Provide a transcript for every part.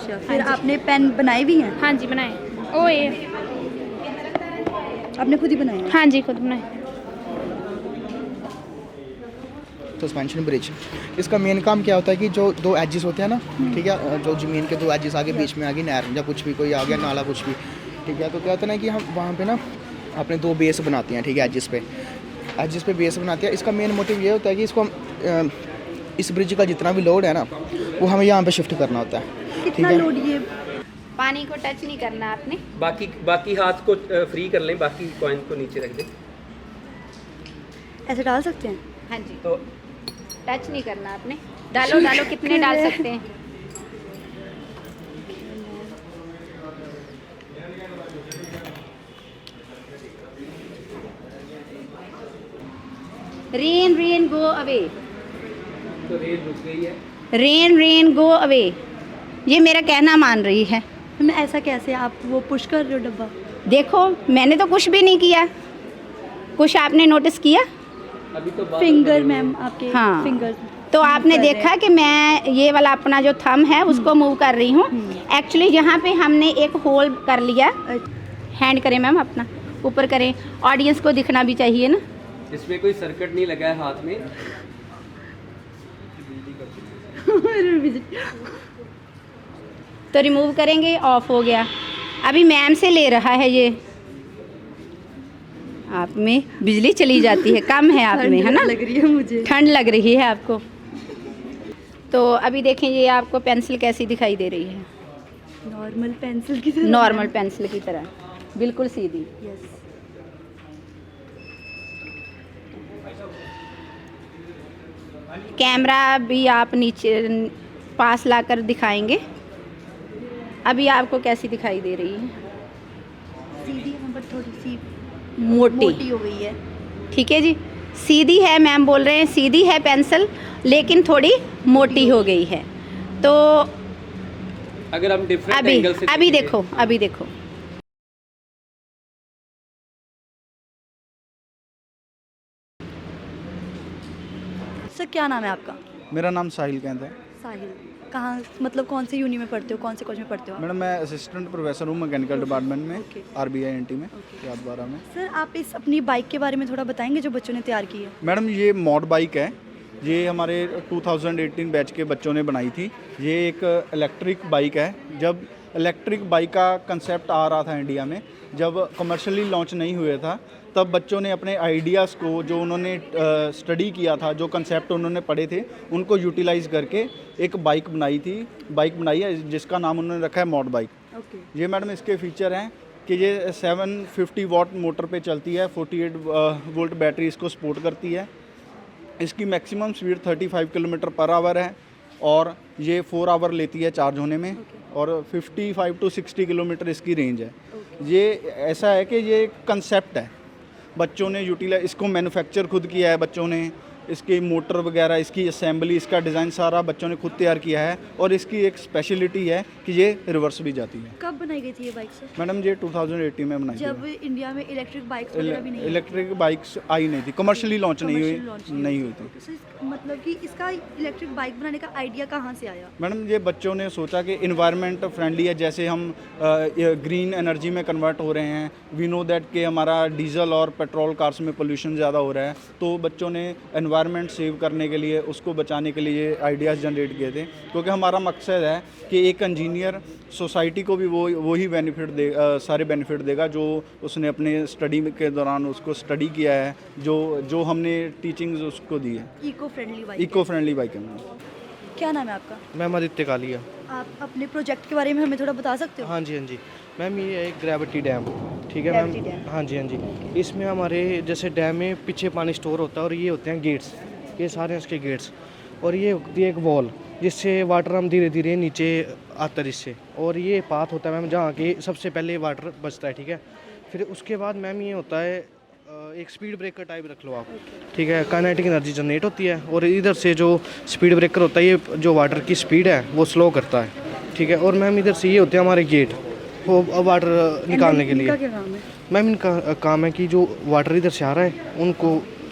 अच्छा, फिर आपने पेन बनाए भी हैं? हाँ जी बनाए। ओ ये आपने खुद ही बनाए हैं? हाँ जी खुद बनाए। सस्पेंशन ब्रिज, इसका मेन काम क्या होता है कि जो दो एजेस होते हैं ना, ठीक है, जो ज़मीन के दो एजेस आगे बीच में आ गई नहर या कुछ भी कोई आ गया नाला कुछ भी, ठीक है, तो क्या होता है ना कि हम वहाँ पे ना अपने दो बेस बनाते हैं, ठीक है, एजेस पे बेस बनाते हैं। इसका मेन मोटिव ये होता है कि इसको हम इस ब्रिज का जितना भी लोड है ना वो हमें यहाँ पे शिफ्ट करना होता है। कितना लोड ये? पानी को टच नहीं करना आपने। बाकी हाथ को फ्री कर लें, बाकी कॉइन को नीचे रख दें। ऐसे डाल सकते हैं? हाँ जी तो टच नहीं करना आपने। डालो डालो, कितने डाल सकते हैं? रेन रेन गो अवे, तो रेल रुक गई है। रेन रेन गो अवे, ये मेरा कहना मान रही है। मैं ऐसा कैसे, आप वो पुश कर रहे हो डब्बा? देखो मैंने तो कुछ भी नहीं किया, कुछ आपने नोटिस किया? अभी तो फिंगर मैम, आपके हाँ। फिंगर तो आपने देखा कि मैं ये वाला अपना जो थंब है उसको मूव कर रही हूँ। एक्चुअली यहाँ पे हमने एक होल कर लिया। हैंड करें मैम, अपना ऊपर करें, ऑडियंस को दिखना भी चाहिए ना। इसमें कोई सर्किट नहीं लगा है हाथ में। तो रिमूव करेंगे, ऑफ हो गया। अभी मैम से ले रहा है ये। आप में बिजली चली जाती है, कम है आप में, है ना? लग रही है मुझे, ठंड लग रही है आपको। तो अभी देखें ये आपको पेंसिल कैसी दिखाई दे रही है? नॉर्मल पेंसिल की तरह। नॉर्मल पेंसिल की तरह, बिल्कुल सीधी। यस। कैमरा भी आप नीचे पास लाकर दिखाएंगे। अभी आपको कैसी दिखाई दे रही है? सीधी है पर थोड़ी सी मोटी मोटी हो गई है। ठीक है जी, सीधी है, मैम बोल रहे हैं सीधी है पेंसिल, लेकिन थोड़ी मोटी हो गई है। तो अगर हम डिफरेंट अभी एंगल से अभी देखेंगे- देखो, अभी देखो। सर क्या नाम है आपका? मेरा नाम साहिल कहते हैं। साहिल, कहाँ, मतलब कौन से यूनि में पढ़ते हो, कौन से कॉलेज में पढ़ते हो आप? मैडम मैं असिस्टेंट प्रोफेसर हूँ मैकेनिकल डिपार्टमेंट में, ओके। RBINT में, यादवारा में। सर आप इस अपनी बाइक के बारे में थोड़ा बताएंगे जो बच्चों ने तैयार की है? मैडम ये मॉड बाइक है, ये हमारे 2018 बैच के बच्चों ने बनाई थी। ये एक इलेक्ट्रिक बाइक है। जब इलेक्ट्रिक बाइक का कंसेप्ट आ रहा था इंडिया में, जब कमर्शियली लॉन्च नहीं हुए था, तब बच्चों ने अपने आइडियाज़ को, जो उन्होंने स्टडी किया था, जो कंसेप्ट उन्होंने पढ़े थे, उनको यूटिलाइज़ करके एक बाइक बनाई है जिसका नाम उन्होंने रखा है मॉड बाइक। ओके। ये मैडम इसके फीचर हैं कि ये 750 वाट मोटर पे चलती है, 48 वोल्ट बैटरी इसको सपोर्ट करती है। इसकी maximum speed 35 kilometre per hour है और ये 4 आवर लेती है चार्ज होने में, और 55 to 60 किलोमीटर इसकी रेंज है। ये ऐसा है कि ये कंसेप्ट है, बच्चों ने यूटिलाइज, इसको मैन्युफैक्चर खुद किया है बच्चों ने, इसकी मोटर वगैरह, इसकी असेंबली, इसका डिज़ाइन सारा बच्चों ने खुद तैयार किया है। और इसकी एक स्पेशलिटी है कि ये रिवर्स भी जाती है। कब बनाई गई थी ये बाइक सर? मैडम ये 2018 में बनाई जब थी। इंडिया में इलेक्ट्रिक बाइक्स वगैरह भी नहीं थी। इलेक्ट्रिक बाइक्स आई नहीं थी, कमर्शियली लॉन्च नहीं Commercially launch हुई थी। ओके, सर मतलब कि इसका इलेक्ट्रिक बाइक बनाने का आइडिया कहाँ से आया? मैडम ये बच्चों ने सोचा कि इन्वायरमेंट फ्रेंडली है, जैसे हम ग्रीन एनर्जी में कन्वर्ट हो रहे हैं। वी नो दैट कि हमारा डीजल और पेट्रोल कार्स में पोल्यूशन ज़्यादा हो रहा है, तो बच्चों ने एनवायरनमेंट सेव करने के लिए, उसको बचाने के लिए आइडियाज़ जनरेट किए थे। क्योंकि हमारा मकसद है कि एक इंजीनियर सोसाइटी को भी वही बेनिफिट दे, सारे बेनिफिट देगा जो उसने अपने स्टडी के दौरान उसको स्टडी किया है, जो हमने टीचिंग्स उसको दी है। Eco friendly bike. Eco friendly bike है मैम। क्या नाम है आपका? मैम आदित्य कालिया। आप अपने प्रोजेक्ट के बारे में हमें थोड़ा बता सकते हो? हाँ जी मैम, ये है एक ग्रेविटी डैम, ठीक है Gravity मैम। dam। हाँ जी इसमें हमारे जैसे डैम में पीछे पानी स्टोर होता है और ये होते हैं गेट्स, ये सारे हैं उसके गेट्स, और ये होती है एक वॉल जिससे वाटर हम धीरे धीरे नीचे आता है इससे, और ये पाथ होता है मैम जहाँ के सबसे पहले वाटर बचता है, ठीक है। फिर उसके बाद मैम ये होता है एक स्पीड ब्रेकर टाइप रख लो आप, ठीक है। काइनेटिक एनर्जी जनरेट होती है और इधर से जो स्पीड ब्रेकर होता है, ये जो वाटर की स्पीड है वो स्लो करता है, ठीक है। और मैम इधर से ये होते हैं हमारे गेट, वो वाटर निकालने के लिए। इनका क्या काम है? मैम इनका काम है कि जो वाटर इधर से आ रहा है उनको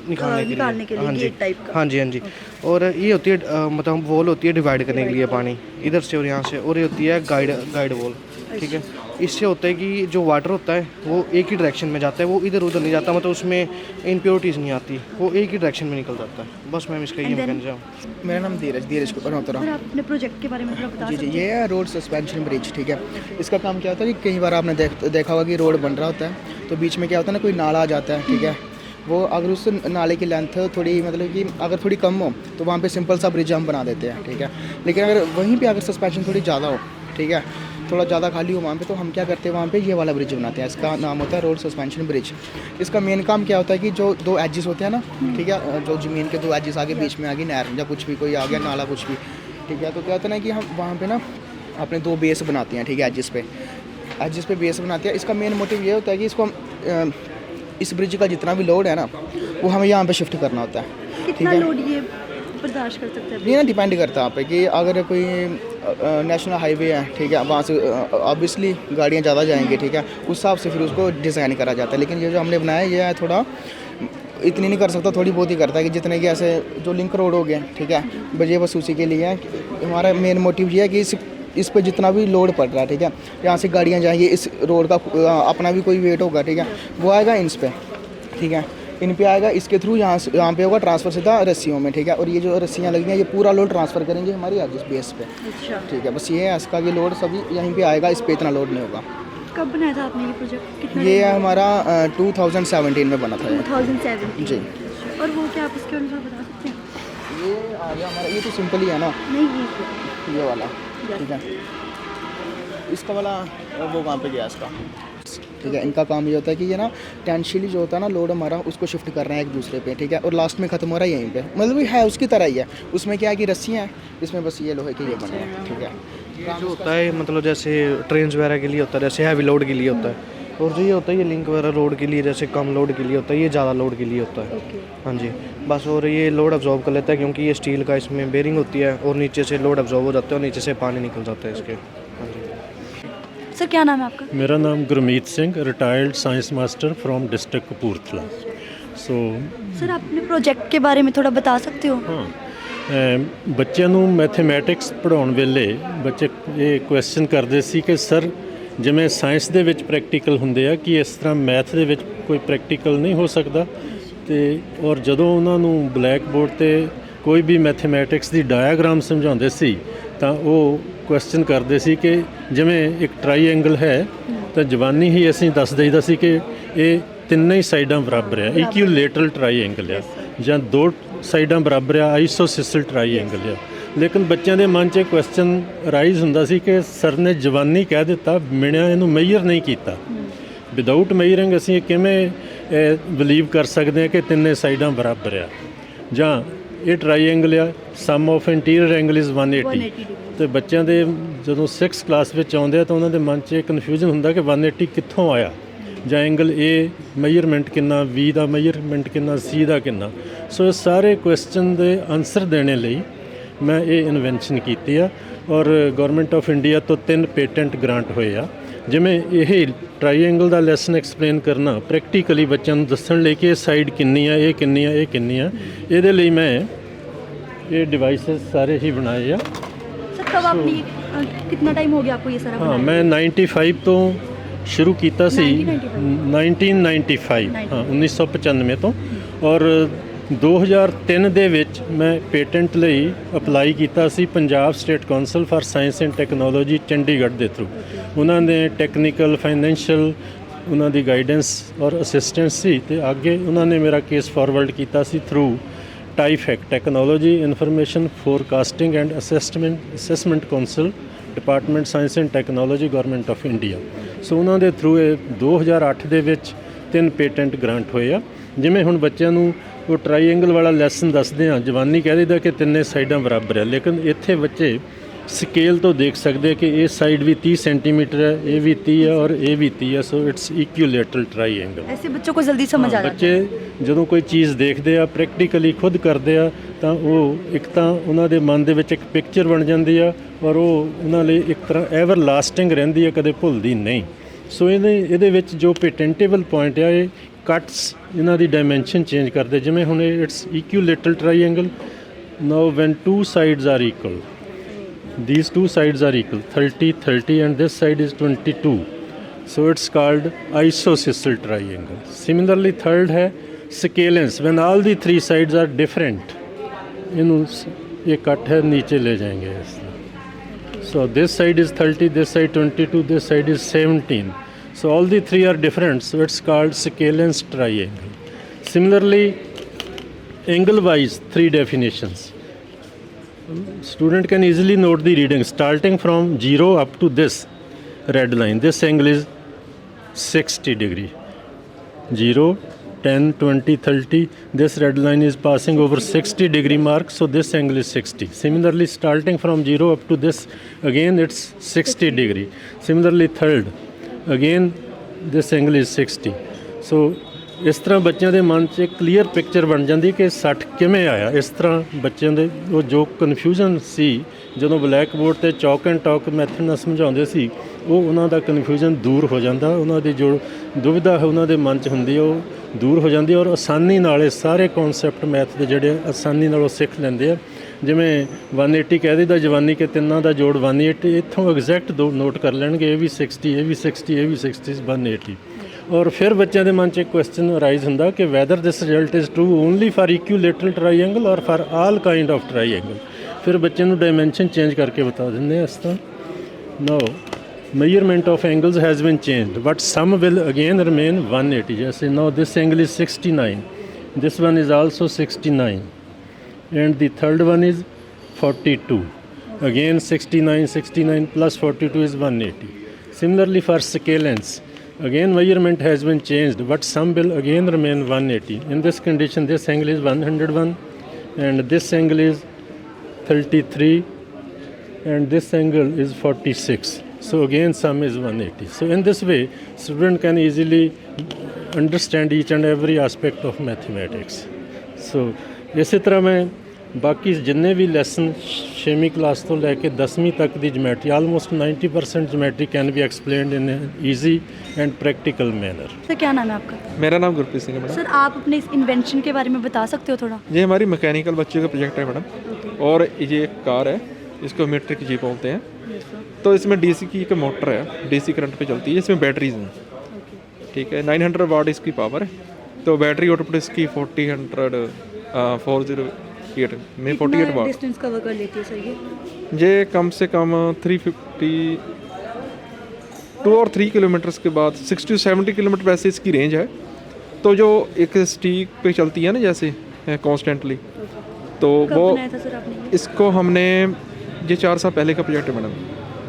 निकालने के लिए हाँ जी गेट टाइप का। हाँ जी हाँ जी। और ये होती है मतलब वॉल होती है डिवाइड करने के लिए पानी इधर से और यहाँ से, और ये होती है गाइड वॉल, ठीक है। इससे होता है कि जो वाटर होता है वो एक ही डायरेक्शन में जाता है, वो इधर उधर नहीं जाता, मतलब उसमें इम्प्योरिटीज़ नहीं आती, वो एक ही डायरेक्शन में निकल जाता है। बस मैम इसका ये कहना चाहूँ। मेरा नाम धीरज कुमार होता सर आप अपने प्रोजेक्ट के बारे में थोड़ा बता जी सकते ये है रोड सस्पेंशन ब्रिज, ठीक है। इसका काम क्या होता है कि कई बार आपने देखा होगा कि रोड बन रहा होता है तो बीच में क्या होता है ना, कोई नाला आ जाता है, ठीक है। वो अगर उस नाले की लेंथ थोड़ी मतलब कि अगर थोड़ी कम हो तो वहाँ पे सिंपल सा ब्रिज हम बना देते हैं, ठीक है। लेकिन अगर वहीं पे अगर सस्पेंशन थोड़ी ज़्यादा हो, ठीक है, थोड़ा ज़्यादा खाली हो वहाँ पे, तो हम क्या करते हैं वहाँ पे ये वाला ब्रिज बनाते हैं। इसका नाम होता है रोड सस्पेंशन ब्रिज। इसका मेन काम क्या होता है कि जो दो एजेस होते हैं ना, ठीक है, जो ज़मीन के दो एजेस आगे बीच में आगे नहर या कुछ भी कोई आ गया नाला कुछ भी, ठीक है, तो क्या होता है ना कि हम वहाँ पे ना अपने दो बेस बनाते हैं, ठीक है, एजेस पे बेस बनाते हैं। इसका मेन मोटिव ये होता है कि इसको हम इस ब्रिज का जितना भी लोड है ना वो हमें यहाँ पे शिफ्ट करना होता है, ठीक कितना है। लोड ये बर्दाश्त कर सकते हैं? ये ना डिपेंड करता है आप पे कि अगर कोई नेशनल हाईवे है, ठीक है, वहाँ से ऑब्वियसली गाड़ियाँ ज़्यादा जाएंगी, ठीक है, उस हिसाब से फिर उसको डिज़ाइन करा जाता है। लेकिन ये जो हमने बनाया है ये है थोड़ा इतनी नहीं कर सकता, थोड़ी बहुत ही करता है कि जितने की ऐसे जो लिंक रोड हो गए, ठीक है, बजे बस उसी के लिए है। हमारा मेन मोटिव ये है कि इस पे जितना भी लोड पड़ रहा है, ठीक है, यहाँ से गाड़ियाँ जाएंगी, इस रोड का अपना भी कोई वेट होगा, ठीक है, वो आएगा इन पे, ठीक है, इन पे आएगा, इसके थ्रू यहाँ पे होगा ट्रांसफ़र सीधा रस्सियों में, ठीक है। और ये जो रस्सियाँ लगी हैं ये पूरा लोड ट्रांसफ़र करेंगे हमारी एजिस बेस पे, अच्छा, ठीक है। बस ये है इसका, ये लोड सभी यहीं पे आएगा, इस पे इतना लोड नहीं होगा। कब बनाया था आपने ये प्रोजेक्ट? कितना ये हमारा 2017 में बना था ये। 2017 जी। और वो क्या आप इसके अनुसार बता सकते हैं? ये आ गया हमारा, ये तो सिंपल ही है ना, नहीं ये वाला, ठीक है। इसका वाला वो वहाँ पे गया इसका, ठीक है। इनका काम ये होता है कि ये ना टेंशियली जो होता है ना लोड हमारा उसको शिफ्ट कर रहे हैं एक दूसरे पे, ठीक है, और लास्ट में ख़त्म हो रहा है यहीं पे, मतलब है उसकी तरह ही है। उसमें क्या है कि रस्सियाँ हैं, इसमें बस ये लोहे के ये बने हैं, ठीक है। ये जो होता है मतलब जैसे ट्रेन वगैरह के लिए होता है, जैसे हैवी लोड के लिए होता है, और जो ये होता है ये लिंक वगैरह रोड के लिए, जैसे कम लोड के लिए होता है, ये ज़्यादा लोड के लिए होता है। हाँ जी बस, और ये लोड अब्जॉर्ब कर लेता है क्योंकि ये स्टील का इसमें बेरिंग होती है, और नीचे से लोड अब्जॉर्ब हो जाता है और नीचे से पानी निकल जाता है इसके। हाँ जी। सर क्या नाम है आपका? मेरा नाम Gurmeet Singh, retired science master from district Kapurthala. Sir आप अपने प्रोजेक्ट के बारे में थोड़ा बता सकते हो? ਹਾਂ ਬੱਚਿਆਂ ਨੂੰ ਮੈਥਮੈਟਿਕਸ ਪੜ੍ਹਾਉਣ ਵੇਲੇ ਬੱਚੇ ਇਹ ਕੁਐਸਚਨ ਕਰਦੇ ਸੀ ਕਿ ਸਰ ਜਿਵੇਂ ਸਾਇੰਸ ਦੇ ਵਿੱਚ ਪ੍ਰੈਕਟੀਕਲ ਹੁੰਦੇ ਆ ਕਿ ਇਸ ਤਰ੍ਹਾਂ ਮੈਥ ਦੇ ਵਿੱਚ ਕੋਈ ਪ੍ਰੈਕਟੀਕਲ ਨਹੀਂ ਹੋ ਸਕਦਾ, ਤੇ ਔਰ ਜਦੋਂ ਉਹਨਾਂ ਨੂੰ ਬਲੈਕ ਬੋਰਡ ਤੇ ਕੋਈ ਵੀ ਮੈਥਮੈਟਿਕਸ ਦੀ ਡਾਇਆਗ੍ਰਾਮ ਸਮਝਾਉਂਦੇ ਸੀ ਤਾਂ ਉਹ ਕੁਐਸਚਨ ਕਰਦੇ ਸੀ ਕਿ ਜਿਵੇਂ ਇੱਕ ਟਰਾਈਐਂਗਲ ਹੈ ਤਾਂ ਜਵਾਨੀ ਹੀ ਅਸੀਂ ਦੱਸ ਦਈਦਾ ਸੀ ਕਿ ਇਹ ਤਿੰਨੇ ਹੀ ਸਾਈਡਾਂ ਬਰਾਬਰ ਆ, ਇਕੁਇਲੇਟਰਲ ਟਰਾਈਐਂਗਲ ਆ, ਜਾਂ ਦੋ ਸਾਈਡਾਂ ਬਰਾਬਰ ਆ, ਆਈਸੋਸਿਸਲ ਟਰਾਈਐਂਗਲ ਆ। ਲੇਕਿਨ ਬੱਚਿਆਂ ਦੇ ਮਨ 'ਚ ਕੁਐਸਚਨ ਰਾਈਜ਼ ਹੁੰਦਾ ਸੀ ਕਿ ਸਰ ਨੇ ਜਵਾਨੀ ਕਹਿ ਦਿੱਤਾ, ਮਿਣਿਆ ਇਹਨੂੰ ਮੇਜਰ ਨਹੀਂ ਕੀਤਾ। ਵਿਦਆਊਟ ਮੇਜਰਿੰਗ ਅਸੀਂ ਕਿਵੇਂ ਬਿਲੀਵ ਕਰ ਸਕਦੇ ਹਾਂ ਕਿ ਤਿੰਨੇ ਸਾਈਡਾਂ ਬਰਾਬਰ ਆ, ਜਾਂ ਇਹ ਟਰਾਈਐਂਗਲ ਆ, some of interior angle is 180। ਤੇ ਬੱਚਿਆਂ ਦੇ ਜਦੋਂ 6th ਕਲਾਸ ਵਿੱਚ ਆਉਂਦੇ ਆ ਤਾਂ ਉਹਨਾਂ ਦੇ ਮਨ 'ਚ ਕਨਫਿਊਜ਼ਨ ਹੁੰਦਾ ਕਿ 180 ਕਿੱਥੋਂ ਆਇਆ, ਜਾਂ ਐਂਗਲ ਏ ਮੇਜਰਮੈਂਟ ਕਿੰਨਾ, ਵੀ ਦਾ ਮੇਜਰਮੈਂਟ ਕਿੰਨਾ, ਸੀ ਦਾ ਕਿੰਨਾ। ਸੋ ਇਹ ਸਾਰੇ ਕੁਐਸਚਨ ਦੇ ਆਨਸਰ ਦੇਣ ਲਈ ਮੈਂ ਇਹ ਇਨਵੈਂਸ਼ਨ ਕੀਤੀ ਆ, ਔਰ ਗਵਰਨਮੈਂਟ ਆਫ ਇੰਡੀਆ ਤੋਂ 3 ਪੇਟੈਂਟ ਗ੍ਰਾਂਟ ਹੋਏ ਆ। ਜਿਵੇਂ ਇਹ ਟਰਾਈਐਂਗਲ ਦਾ ਲੈਸਨ ਐਕਸਪਲੇਨ ਕਰਨਾ, ਪ੍ਰੈਕਟੀਕਲੀ ਬੱਚਿਆਂ ਨੂੰ ਦੱਸਣ ਲਈ ਕਿ ਇਹ ਸਾਈਡ ਕਿੰਨੀ ਆ, ਇਹ ਕਿੰਨੀ ਆ, ਇਹ ਕਿੰਨੀ ਆ, ਇਹਦੇ ਲਈ ਮੈਂ ਇਹ ਡਿਵਾਈਸਿਸ ਸਾਰੇ ਹੀ ਬਣਾਏ ਆ। सर कब आपने कितना टाइम हो गया आपको ये सारा हाँ बनाए? मैं 95 ਤੋਂ ਸ਼ੁਰੂ ਕੀਤਾ ਸੀ, 1995 ਹਾਂ 1995 ਤੋਂ, ਔਰ 2003 ਦੇ ਵਿੱਚ ਮੈਂ ਪੇਟੈਂਟ ਲਈ ਅਪਲਾਈ ਕੀਤਾ ਸੀ Punjab State Council for Science and Technology Chandigarh ਦੇ ਥਰੂ। ਉਹਨਾਂ ਨੇ ਟੈਕਨੀਕਲ ਫਾਈਨੈਂਸ਼ੀਅਲ ਉਹਨਾਂ ਦੀ ਗਾਈਡੈਂਸ ਔਰ ਅਸਿਸਟੈਂਸ ਸੀ, ਅਤੇ ਅੱਗੇ ਉਹਨਾਂ ਨੇ ਮੇਰਾ ਕੇਸ ਫਾਰਵਰਡ ਕੀਤਾ ਸੀ through TIFAC Technology Information Forecasting and Assessment Council, Department Science and Technology, Government of India. So ਉਹਨਾਂ ਦੇ ਥਰੂ ਇਹ 2008 ਦੇ ਵਿੱਚ 3 ਪੇਟੈਂਟ ਗ੍ਰਾਂਟ ਹੋਏ ਆ। ਜਿਵੇਂ ਹੁਣ ਬੱਚਿਆਂ ਨੂੰ ਉਹ ਟਰਾਈਐਂਗਲ ਵਾਲਾ ਲੈਸਨ ਦੱਸਦੇ ਆ, ਜਵਾਨੀ ਕਹਿ ਦਿੰਦਾ ਕਿ ਤਿੰਨੇ ਸਾਈਡਾਂ ਬਰਾਬਰ ਆ, ਲੇਕਿਨ ਇੱਥੇ ਬੱਚੇ ਸਕੇਲ ਤੋਂ ਦੇਖ ਸਕਦੇ ਕਿ ਇਹ ਸਾਈਡ ਵੀ 30 ਸੈਂਟੀਮੀਟਰ ਹੈ, ਇਹ ਵੀ 30 ਹੈ, ਔਰ ਇਹ ਵੀ 30 ਹੈ। So it's equilateral triangle. ऐसे बच्चों को जल्दी समझ आ जाता है। ਬੱਚੇ ਜਦੋਂ ਕੋਈ ਚੀਜ਼ ਦੇਖਦੇ ਆ, ਪ੍ਰੈਕਟੀਕਲੀ ਖੁਦ ਕਰਦੇ ਆ, ਤਾਂ ਉਹ ਇੱਕ ਤਾਂ ਉਹਨਾਂ ਦੇ ਮਨ ਦੇ ਵਿੱਚ ਇੱਕ ਪਿਕਚਰ ਬਣ ਜਾਂਦੀ ਆ, ਔਰ ਉਹ ਉਹਨਾਂ ਲਈ ਇੱਕ ਤਰ੍ਹਾਂ ਐਵਰ ਲਾਸਟਿੰਗ ਰਹਿੰਦੀ ਆ, ਕਦੇ ਭੁੱਲਦੀ ਨਹੀਂ। ਸੋ ਇਹਦੇ ਵਿੱਚ ਜੋ ਪੇਟੈਂਟੇਬਲ ਪੁਆਇੰਟ ਆ ਇਹ ਕੱਟਸ ਇਹਨਾਂ ਦੀ ਡਾਇਮੈਂਸ਼ਨ ਚੇਂਜ ਕਰਦੇ, ਜਿਵੇਂ ਹੁਣ it's equilateral triangle. Now when two sides are equal, these two sides are equal, 30 30, and this side is 22, so it's called isosceles triangle. Similarly third है scalens, when all the three sides are different, इन्हों ये cut है नीचे ले जाएंगे इस तरह। So this side is 30, this side 22, this side is 17, so all the three are different, so it's called scalens triangle. Similarly angle wise three definitions. Student can easily note the reading starting from 0 up to this red line. This angle is 60 degree. 0, 10, 20, 30. This red line is passing over 60 degree mark, so this angle is 60. Similarly, starting from 0 up to this, again it's 60 degree. Similarly, third, again this angle is 60. So ਇਸ ਤਰ੍ਹਾਂ ਬੱਚਿਆਂ ਦੇ ਮਨ 'ਚ ਇੱਕ clear picture ਬਣ ਜਾਂਦੀ ਕਿ 60 ਕਿਵੇਂ ਆਇਆ। ਇਸ ਤਰ੍ਹਾਂ ਬੱਚਿਆਂ ਦੇ ਉਹ ਜੋ ਕਨਫਿਊਜ਼ਨ ਸੀ ਜਦੋਂ ਬਲੈਕ ਬੋਰਡ 'ਤੇ ਚੌਕ ਐਂਡ ਟਾਕ ਮੈਥਡ ਨਾਲ ਸਮਝਾਉਂਦੇ ਸੀ, ਉਹ ਉਹਨਾਂ ਦਾ ਕਨਫਿਊਜ਼ਨ ਦੂਰ ਹੋ ਜਾਂਦਾ, ਉਹਨਾਂ ਦੀ ਜੋ ਦੁਵਿਧਾ ਹੈ ਉਹਨਾਂ ਦੇ ਮਨ 'ਚ ਹੁੰਦੀ ਉਹ ਦੂਰ ਹੋ ਜਾਂਦੀ, ਔਰ ਆਸਾਨੀ ਨਾਲ ਇਹ ਸਾਰੇ ਕਨਸੈਪਟ ਮੈਥ ਦੇ ਜਿਹੜੇ ਆਸਾਨੀ ਨਾਲ ਉਹ ਸਿੱਖ ਲੈਂਦੇ ਆ। ਜਿਵੇਂ 180 ਕਹਿ ਦਿੱਤਾ ਜਵਾਨੀ ਕੇ ਤਿੰਨਾਂ ਦਾ ਜੋੜ 180, ਇੱਥੋਂ ਐਗਜ਼ੈਕਟ ਦੋ ਨੋਟ ਕਰ ਲੈਣਗੇ, ਇਹ ਵੀ 60, ਇਹ ਵੀ 60, ਇਹ ਵੀ 60, 180। ਔਰ ਫਿਰ ਬੱਚਿਆਂ ਦੇ ਮਨ 'ਚ ਇੱਕ ਕੁਐਸਚਨ ਅਰਾਈਜ਼ ਹੁੰਦਾ ਕਿ whether this result is true only for equilateral triangle ਔਰ for all kind of triangle. ਫਿਰ ਬੱਚੇ ਨੂੰ ਡਾਇਮੈਂਸ਼ਨ ਚੇਂਜ ਕਰਕੇ ਬਤਾ ਦਿੰਦੇ ਆ ਇਸ ਤਰ੍ਹਾਂ। ਨਾਓ measurement of angles has been changed, but some will again remain 180. जैसे now this angle is 69, this one is also 69, and the third one is 42. Again 69, 69 plus 42 is 180. Similarly for scalens, again measurement has been changed, but some will again remain 180. In this condition, this angle is 101, and this angle is 33, and this angle is 46. So again sum is 180. So in this way student can easily understand each and every aspect of mathematics. So ਇਸੇ ਤਰ੍ਹਾਂ ਮੈਂ ਬਾਕੀ ਜਿੰਨੇ ਵੀ lesson 6ਵੀਂ class ਤੋਂ ਲੈ ਕੇ 10ਵੀਂ ਤੱਕ ਦੀ geometry almost 90% geometry can be explained in easy and practical manner. Sir क्या नाम है आपका? मेरा नाम गुरप्रीत सिंह है मैडम। सर आप अपने इस इन्वेंशन के बारे में बता सकते हो थोड़ा? ये हमारी मैकेनिकल बच्चे का प्रोजेक्ट है मैडम, और ये एक कार है, इसको मीट्रिक जीप बोलते हैं। तो इसमें डीसी की एक मोटर है, डीसी करंट पे चलती है, इसमें बैटरीज हैं, ठीक है। 900 वाट इसकी पावर है, तो बैटरी आउटपुट इसकी 408 में 48 वाट। डिस्टेंस कवर कर लेती है सर ये कम से कम 350 2 और 3 किलोमीटर्स के बाद 60 to 70 किलोमीटर वैसे इसकी रेंज है। तो जो एक स्टिक पे चलती है ना जैसे कॉन्स्टेंटली, तो वो बनाया था सर आपने? इसको हमने ये 4 साल पहले का प्रोजेक्ट है मैडम।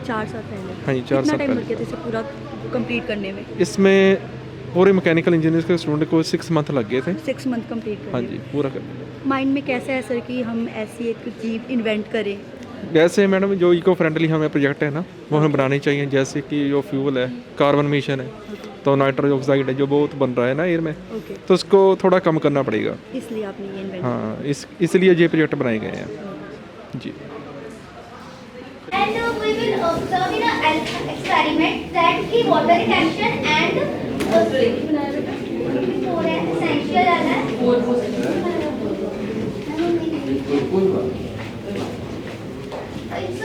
4 साल पहले? हाँ जी, 4 साल टाइम पहले। लग गया था इसे पूरा कंप्लीट करने में? इसमें पूरे मैकेनिकल इंजीनियर्स के स्टूडेंट को 6 मंथ लग गए थे। 6 मंथ कंप्लीट करने? हाँ जी, पूरा करने। माइंड में कैसे है सर कि हम ऐसी एक जीप इन्वेंट करें? वैसे मैडम जो इको फ्रेंडली हमें प्रोजेक्ट है ना, वो हमें बनाने चाहिए। जैसे कि जो फ्यूल है, कार्बन मिशन है, तो नाइट्रोजन ऑक्साइड है जो बहुत बन रहा है ना एयर में, तो उसको थोड़ा कम करना पड़ेगा, इसलिए आपने ये इन्वेंट? हाँ, इसलिए ये प्रोजेक्ट बनाए गए हैं जी। And we will observe in an experiment that the water retention and essential है। It's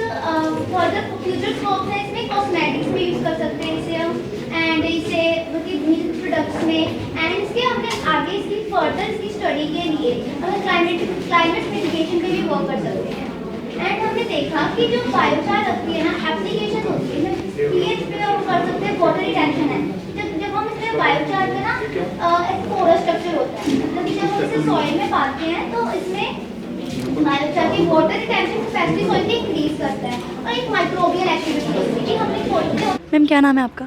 for the future scope है, इसमें कॉस्मेटिक्स में यूज कर सकते हैं इसे हम, एंड इसे मतलब मिल्क प्रोडक्ट्स में, एंड इसके हमने आगे इसकी फर्दर इसकी स्टडी के लिए हम क्लाइमेट मिटिगेशन पे भी वर्क कर सकते हैं। एंड हमने देखा कि जो बायोचार लगती है ना, एप्लीकेशन होती है पीएच पे हम कर सकते हैं, वाटर रिटेंशन है। जब हम इसमें बायोचार में ना एक पोरस स्ट्रक्चर होता है, मतलब कि जब हम इसे सॉइल में पाते हैं तो इसमें बायोचार की वाटर रिटेंशन कैपेसिटी सॉइल की इंक्रीज करता है, और एक माइक्रोबियल एक्टिविटी होती है। हमने खोलते। मैम क्या नाम है आपका?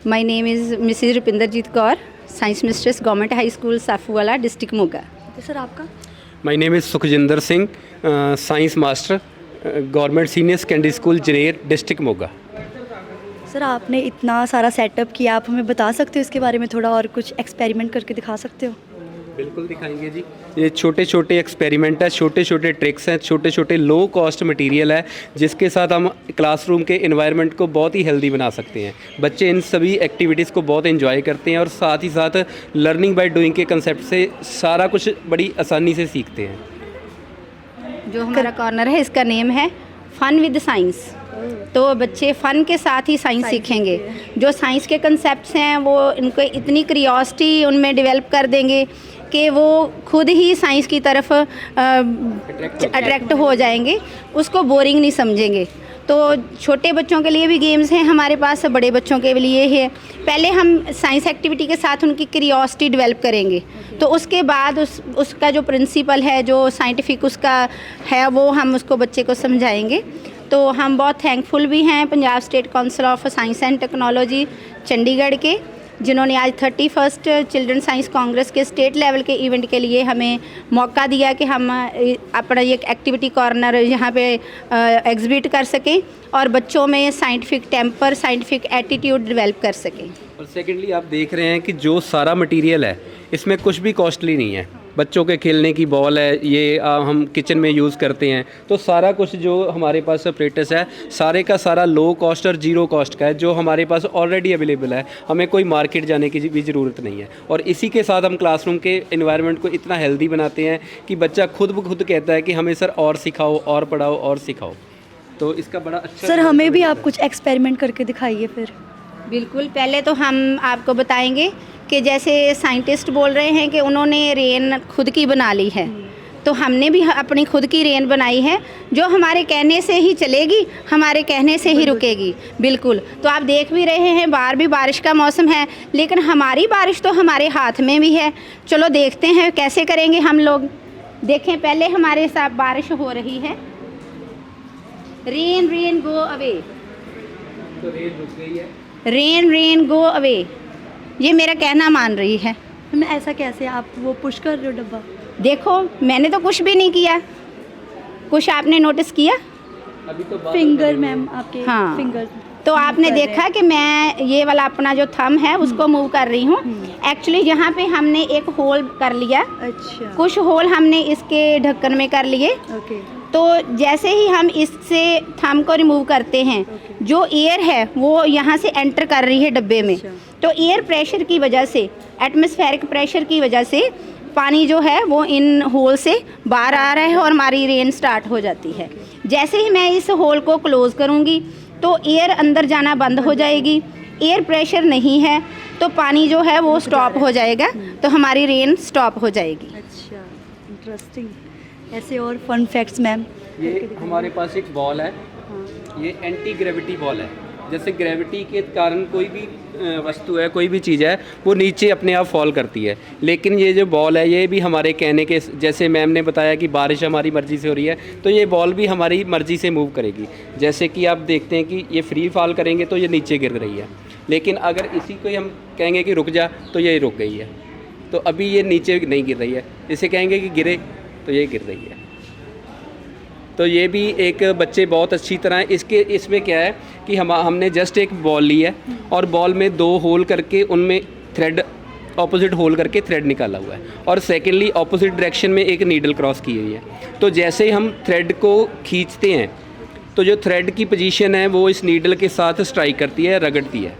My name is Mrs Rupinderjit Kaur, science mistress, Government High School Safuwala, District Moga. तो सर आपका? My name is Sukhjinder Singh, science master, Government Senior Secondary School Janer, District Moga. Sir आपने इतना सारा सेटअप किया, आप हमें बता सकते हो इसके बारे में थोड़ा, और कुछ एक्सपेरिमेंट करके दिखा सकते हो? बिल्कुल दिखाएंगे जी। ये छोटे छोटे एक्सपेरिमेंट है, छोटे छोटे ट्रिक्स हैं, छोटे छोटे लो कॉस्ट मटेरियल है जिसके साथ हम क्लासरूम के एनवायरनमेंट को बहुत ही हेल्दी बना सकते हैं। बच्चे इन सभी एक्टिविटीज़ को बहुत एंजॉय करते हैं और साथ ही साथ लर्निंग बाय डूइंग के कंसेप्ट से सारा कुछ बड़ी आसानी से सीखते हैं। जो हमारा कॉर्नर है इसका नेम है फन विद साइंस। तो बच्चे फ़न के साथ ही साइंस सीखेंगे। जो साइंस के कंसेप्ट्स हैं वो इनको इतनी क्यूरियोसिटी उनमें डेवलप कर देंगे कि वो खुद ही साइंस की तरफ अट्रैक्ट हो जाएंगे, उसको बोरिंग नहीं समझेंगे। तो छोटे बच्चों के लिए भी गेम्स हैं हमारे पास, बड़े बच्चों के लिए है। पहले हम साइंस एक्टिविटी के साथ उनकी क्यूरियोसिटी डेवलप करेंगे, तो उसके बाद उसका जो प्रिंसिपल है, जो साइंटिफिक उसका है, वो हम उसको बच्चे को समझाएंगे। तो हम बहुत थैंकफुल भी हैं Punjab state council of science and technology Chandigarh के, जिन्होंने आज 31st चिल्ड्रन साइंस कांग्रेस के स्टेट लेवल के इवेंट के लिए हमें मौका दिया कि हम अपना ये एक्टिविटी कॉर्नर यहाँ पे एग्जिबिट कर सकें और बच्चों में scientific temper, scientific attitude develop कर सकें। और सेकेंडली आप देख रहे हैं कि जो सारा मटेरियल है इसमें कुछ भी कॉस्टली नहीं है। बच्चों के खेलने की बॉल है, ये हम किचन में यूज़ करते हैं, तो सारा कुछ जो हमारे पास सेपरेटस है सारे का सारा लो कॉस्ट और जीरो कॉस्ट का है, जो हमारे पास ऑलरेडी अवेलेबल है। हमें कोई मार्केट जाने की भी ज़रूरत नहीं है। और इसी के साथ हम क्लासरूम के एनवायरनमेंट को इतना हेल्दी बनाते हैं कि बच्चा खुद ब खुद कहता है कि हमें सर और सिखाओ, और पढ़ाओ, और सिखाओ। तो इसका बड़ा अच्छा सर हमें भी आप कुछ एक्सपेरिमेंट करके दिखाइए फिर। बिल्कुल, पहले तो हम आपको बताएंगे कि जैसे साइंटिस्ट बोल रहे हैं कि उन्होंने रेन खुद की बना ली है, तो हमने भी अपनी खुद की रेन बनाई है जो हमारे कहने से ही चलेगी, हमारे कहने से ही रुकेगी। बिल्कुल, तो आप देख भी रहे हैं बाहर भी बारिश का मौसम है, लेकिन हमारी बारिश तो हमारे हाथ में भी है। चलो देखते हैं कैसे करेंगे हम लोग। देखें, पहले हमारे साथ बारिश हो रही है, रेन रेन गो अवे, तो रेन रुक गई है, रेन रेन गो अवे, ये मेरा कहना मान रही है। मैं ऐसा कैसे, आप वो पुश कर रहे हो डब्बा? देखो मैंने तो कुछ भी नहीं किया, कुछ आपने नोटिस किया? अभी तो फिंगर मैम आपके, हाँ, फिंगर तो आपने देखा कि मैं ये वाला अपना जो थंब है उसको मूव कर रही हूँ। एक्चुअली यहाँ पे हमने एक होल कर लिया, अच्छा, कुछ होल हमने इसके ढक्कन में कर लिए। ओके। तो जैसे ही हम इससे थंब को रिमूव करते हैं, जो एयर है वो यहाँ से एंटर कर रही है डब्बे में, तो एयर प्रेशर की वजह से, एटमॉस्फेरिक प्रेशर की वजह से पानी जो है वो इन होल से बाहर आ रहा है और हमारी रेन स्टार्ट हो जाती है। जैसे ही मैं इस होल को क्लोज करूँगी तो एयर अंदर जाना बंद हो जाएगी। एयर प्रेशर नहीं है तो पानी जो है वो स्टॉप हो जाएगा, तो हमारी रेन स्टॉप हो जाएगी। अच्छा, इंटरेस्टिंग। ऐसे और फन फैक्ट्स मैम? ये हमारे पास एक बॉल है, ये एंटी ग्रेविटी बॉल है। जैसे ग्रेविटी के कारण कोई भी वस्तु है, कोई भी चीज़ है, वो नीचे अपने आप फॉल करती है। लेकिन ये जो बॉल है ये भी हमारे कहने के, जैसे मैम ने बताया कि बारिश हमारी मर्ज़ी से हो रही है, तो ये बॉल भी हमारी मर्ज़ी से मूव करेगी। जैसे कि आप देखते हैं कि ये फ्री फॉल करेंगे तो ये नीचे गिर रही है, लेकिन अगर इसी को हम कहेंगे कि रुक जा तो ये रुक गई है। तो अभी ये नीचे नहीं गिर रही है, इसे कहेंगे कि गिरे तो ये गिर रही है। तो ये भी एक बच्चे बहुत अच्छी तरह इसमें क्या है कि हमने जस्ट एक बॉल ली है और बॉल में 2 होल करके उनमें थ्रेड, ऑपोजिट होल करके थ्रेड निकाला हुआ है, और सेकेंडली ऑपोजिट डायरेक्शन में एक नीडल क्रॉस की हुई है। तो जैसे ही हम थ्रेड को खींचते हैं तो जो थ्रेड की पोजीशन है वो इस नीडल के साथ स्ट्राइक करती है, रगड़ती है,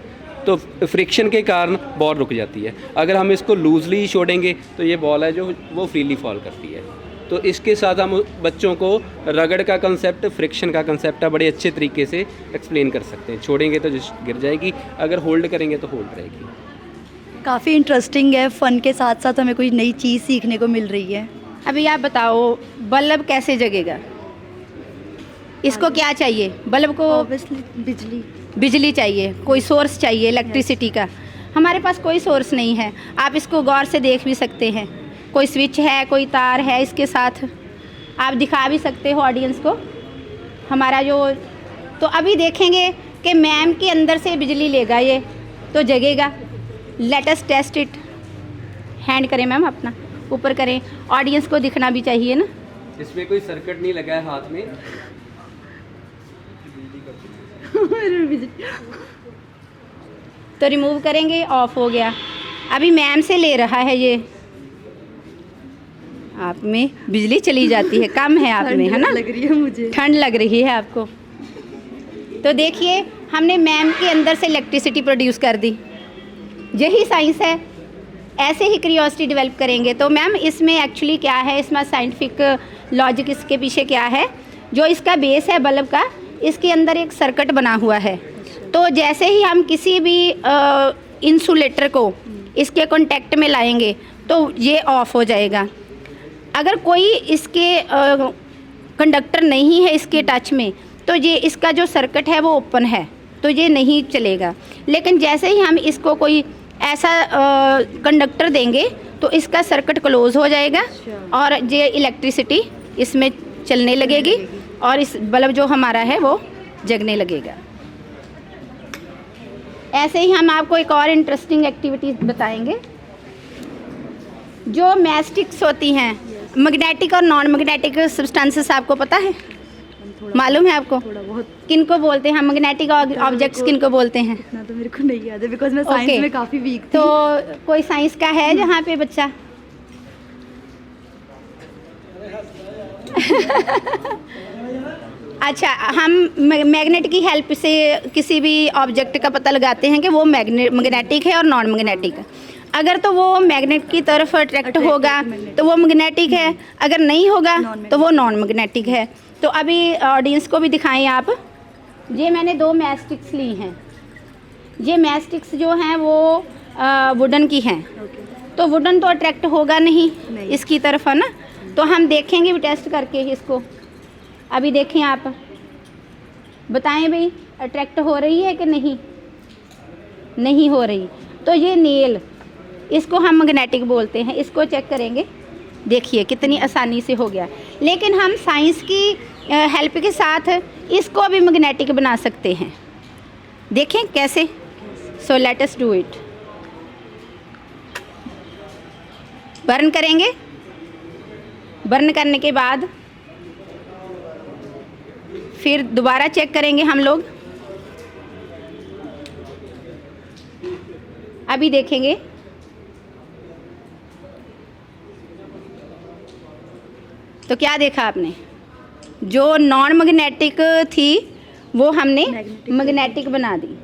तो फ्रिक्शन के कारण बॉल रुक जाती है। अगर हम इसको लूजली छोड़ेंगे तो ये बॉल है जो वो फ्रीली फॉल करती है। तो इसके साथ हम बच्चों को रगड़ का कंसेप्ट, फ्रिक्शन का कंसेप्ट बड़े अच्छे तरीके से एक्सप्लेन कर सकते हैं। छोड़ेंगे तो गिर जाएगी, अगर होल्ड करेंगे तो होल्ड रहेगी। काफ़ी इंटरेस्टिंग है, फ़न के साथ साथ हमें कोई नई चीज़ सीखने को मिल रही है। अभी आप बताओ बल्ब कैसे जगेगा? इसको क्या चाहिए? बल्ब को ऑब्वियसली बिजली चाहिए, कोई सोर्स चाहिए इलेक्ट्रिसिटी का। हमारे पास कोई सोर्स नहीं है। आप इसको गौर से देख भी सकते हैं, कोई स्विच है, कोई तार है इसके साथ, आप दिखा भी सकते हो ऑडियंस को हमारा जो। तो अभी देखेंगे कि मैम के अंदर से बिजली लेगा ये तो जगेगा। Let us test it. Hand करें मैम, अपना ऊपर करें, ऑडियंस को दिखना भी चाहिए ना। इसमें कोई सर्किट नहीं लगा है हाथ में। तो रिमूव करेंगे, ऑफ हो गया। अभी मैम से ले रहा है ये, आप में बिजली चली जाती है, कम है आप में, है ना? लग रही है मुझे, ठंड लग रही है आपको। तो देखिए हमने मैम के अंदर से इलेक्ट्रिसिटी प्रोड्यूस कर दी, यही साइंस है। ऐसे ही क्यूरियोसिटी डेवलप करेंगे। तो मैम इसमें एक्चुअली क्या है, इसमें साइंटिफिक लॉजिक इसके पीछे क्या है, जो इसका बेस है बल्ब का, इसके अंदर एक सर्किट बना हुआ है। तो जैसे ही हम किसी भी इंसुलेटर को इसके कांटेक्ट में लाएंगे तो ये ऑफ हो जाएगा। अगर कोई इसके कंडक्टर नहीं है इसके टच में, तो ये इसका जो सर्किट है वो ओपन है, तो ये नहीं चलेगा। लेकिन जैसे ही हम इसको कोई ऐसा कंडक्टर देंगे तो इसका सर्किट क्लोज हो जाएगा और ये इलेक्ट्रिसिटी इसमें चलने लगेगी और इस बल्ब जो हमारा है वो जगने लगेगा। ऐसे ही हम आपको एक और इंटरेस्टिंग एक्टिविटी बताएंगे। जो मैस्टिक्स होती हैं, मैग्नेटिक और नॉन मैग्नेटिक सब्सटेंसेस आपको पता है, मालूम है आपको? थोड़ा बहुत। किनको बोलते हैं मैग्नेटिक ऑब्जेक्ट्स, किनको बोलते हैं? इतना तो मेरे को नहीं याद है, बिकॉज मैं साइंस Okay. में काफ़ी वीक थी। तो कोई साइंस का है जहाँ पे बच्चा? अच्छा, हम मैग्नेट की हेल्प से किसी भी ऑब्जेक्ट का पता लगाते हैं कि वो मैग्नेटिक है और नॉन मैग्नेटिक है। अगर तो वो मैग्नेट की तरफ अट्रैक्ट होगा तो वो मैग्नेटिक है, अगर नहीं होगा तो वो नॉन मैग्नेटिक है। तो अभी ऑडियंस को भी दिखाएं आप। ये मैंने 2 मैस्टिक्स ली हैं। ये मैस्टिक्स जो हैं वो वुडन की हैं। तो वुडन तो अट्रैक्ट होगा नहीं इसकी तरफ, है ना? तो हम देखेंगे भी टेस्ट करके इसको। अभी देखें आप, बताएं भाई अट्रैक्ट हो रही है कि नहीं? नहीं हो रही। तो ये नेल, इसको हम मैग्नेटिक बोलते हैं। इसको चेक करेंगे, देखिए कितनी आसानी से हो गया। लेकिन हम साइंस की हेल्प के साथ इसको भी मैग्नेटिक बना सकते हैं। देखें कैसे। So let us do it. Burn करेंगे। बर्न करने के बाद फिर दोबारा चेक करेंगे हम लोग। अभी देखेंगे। तो क्या देखा आपने? जो नॉन मैग्नेटिक थी वो हमने मैग्नेटिक बना दी।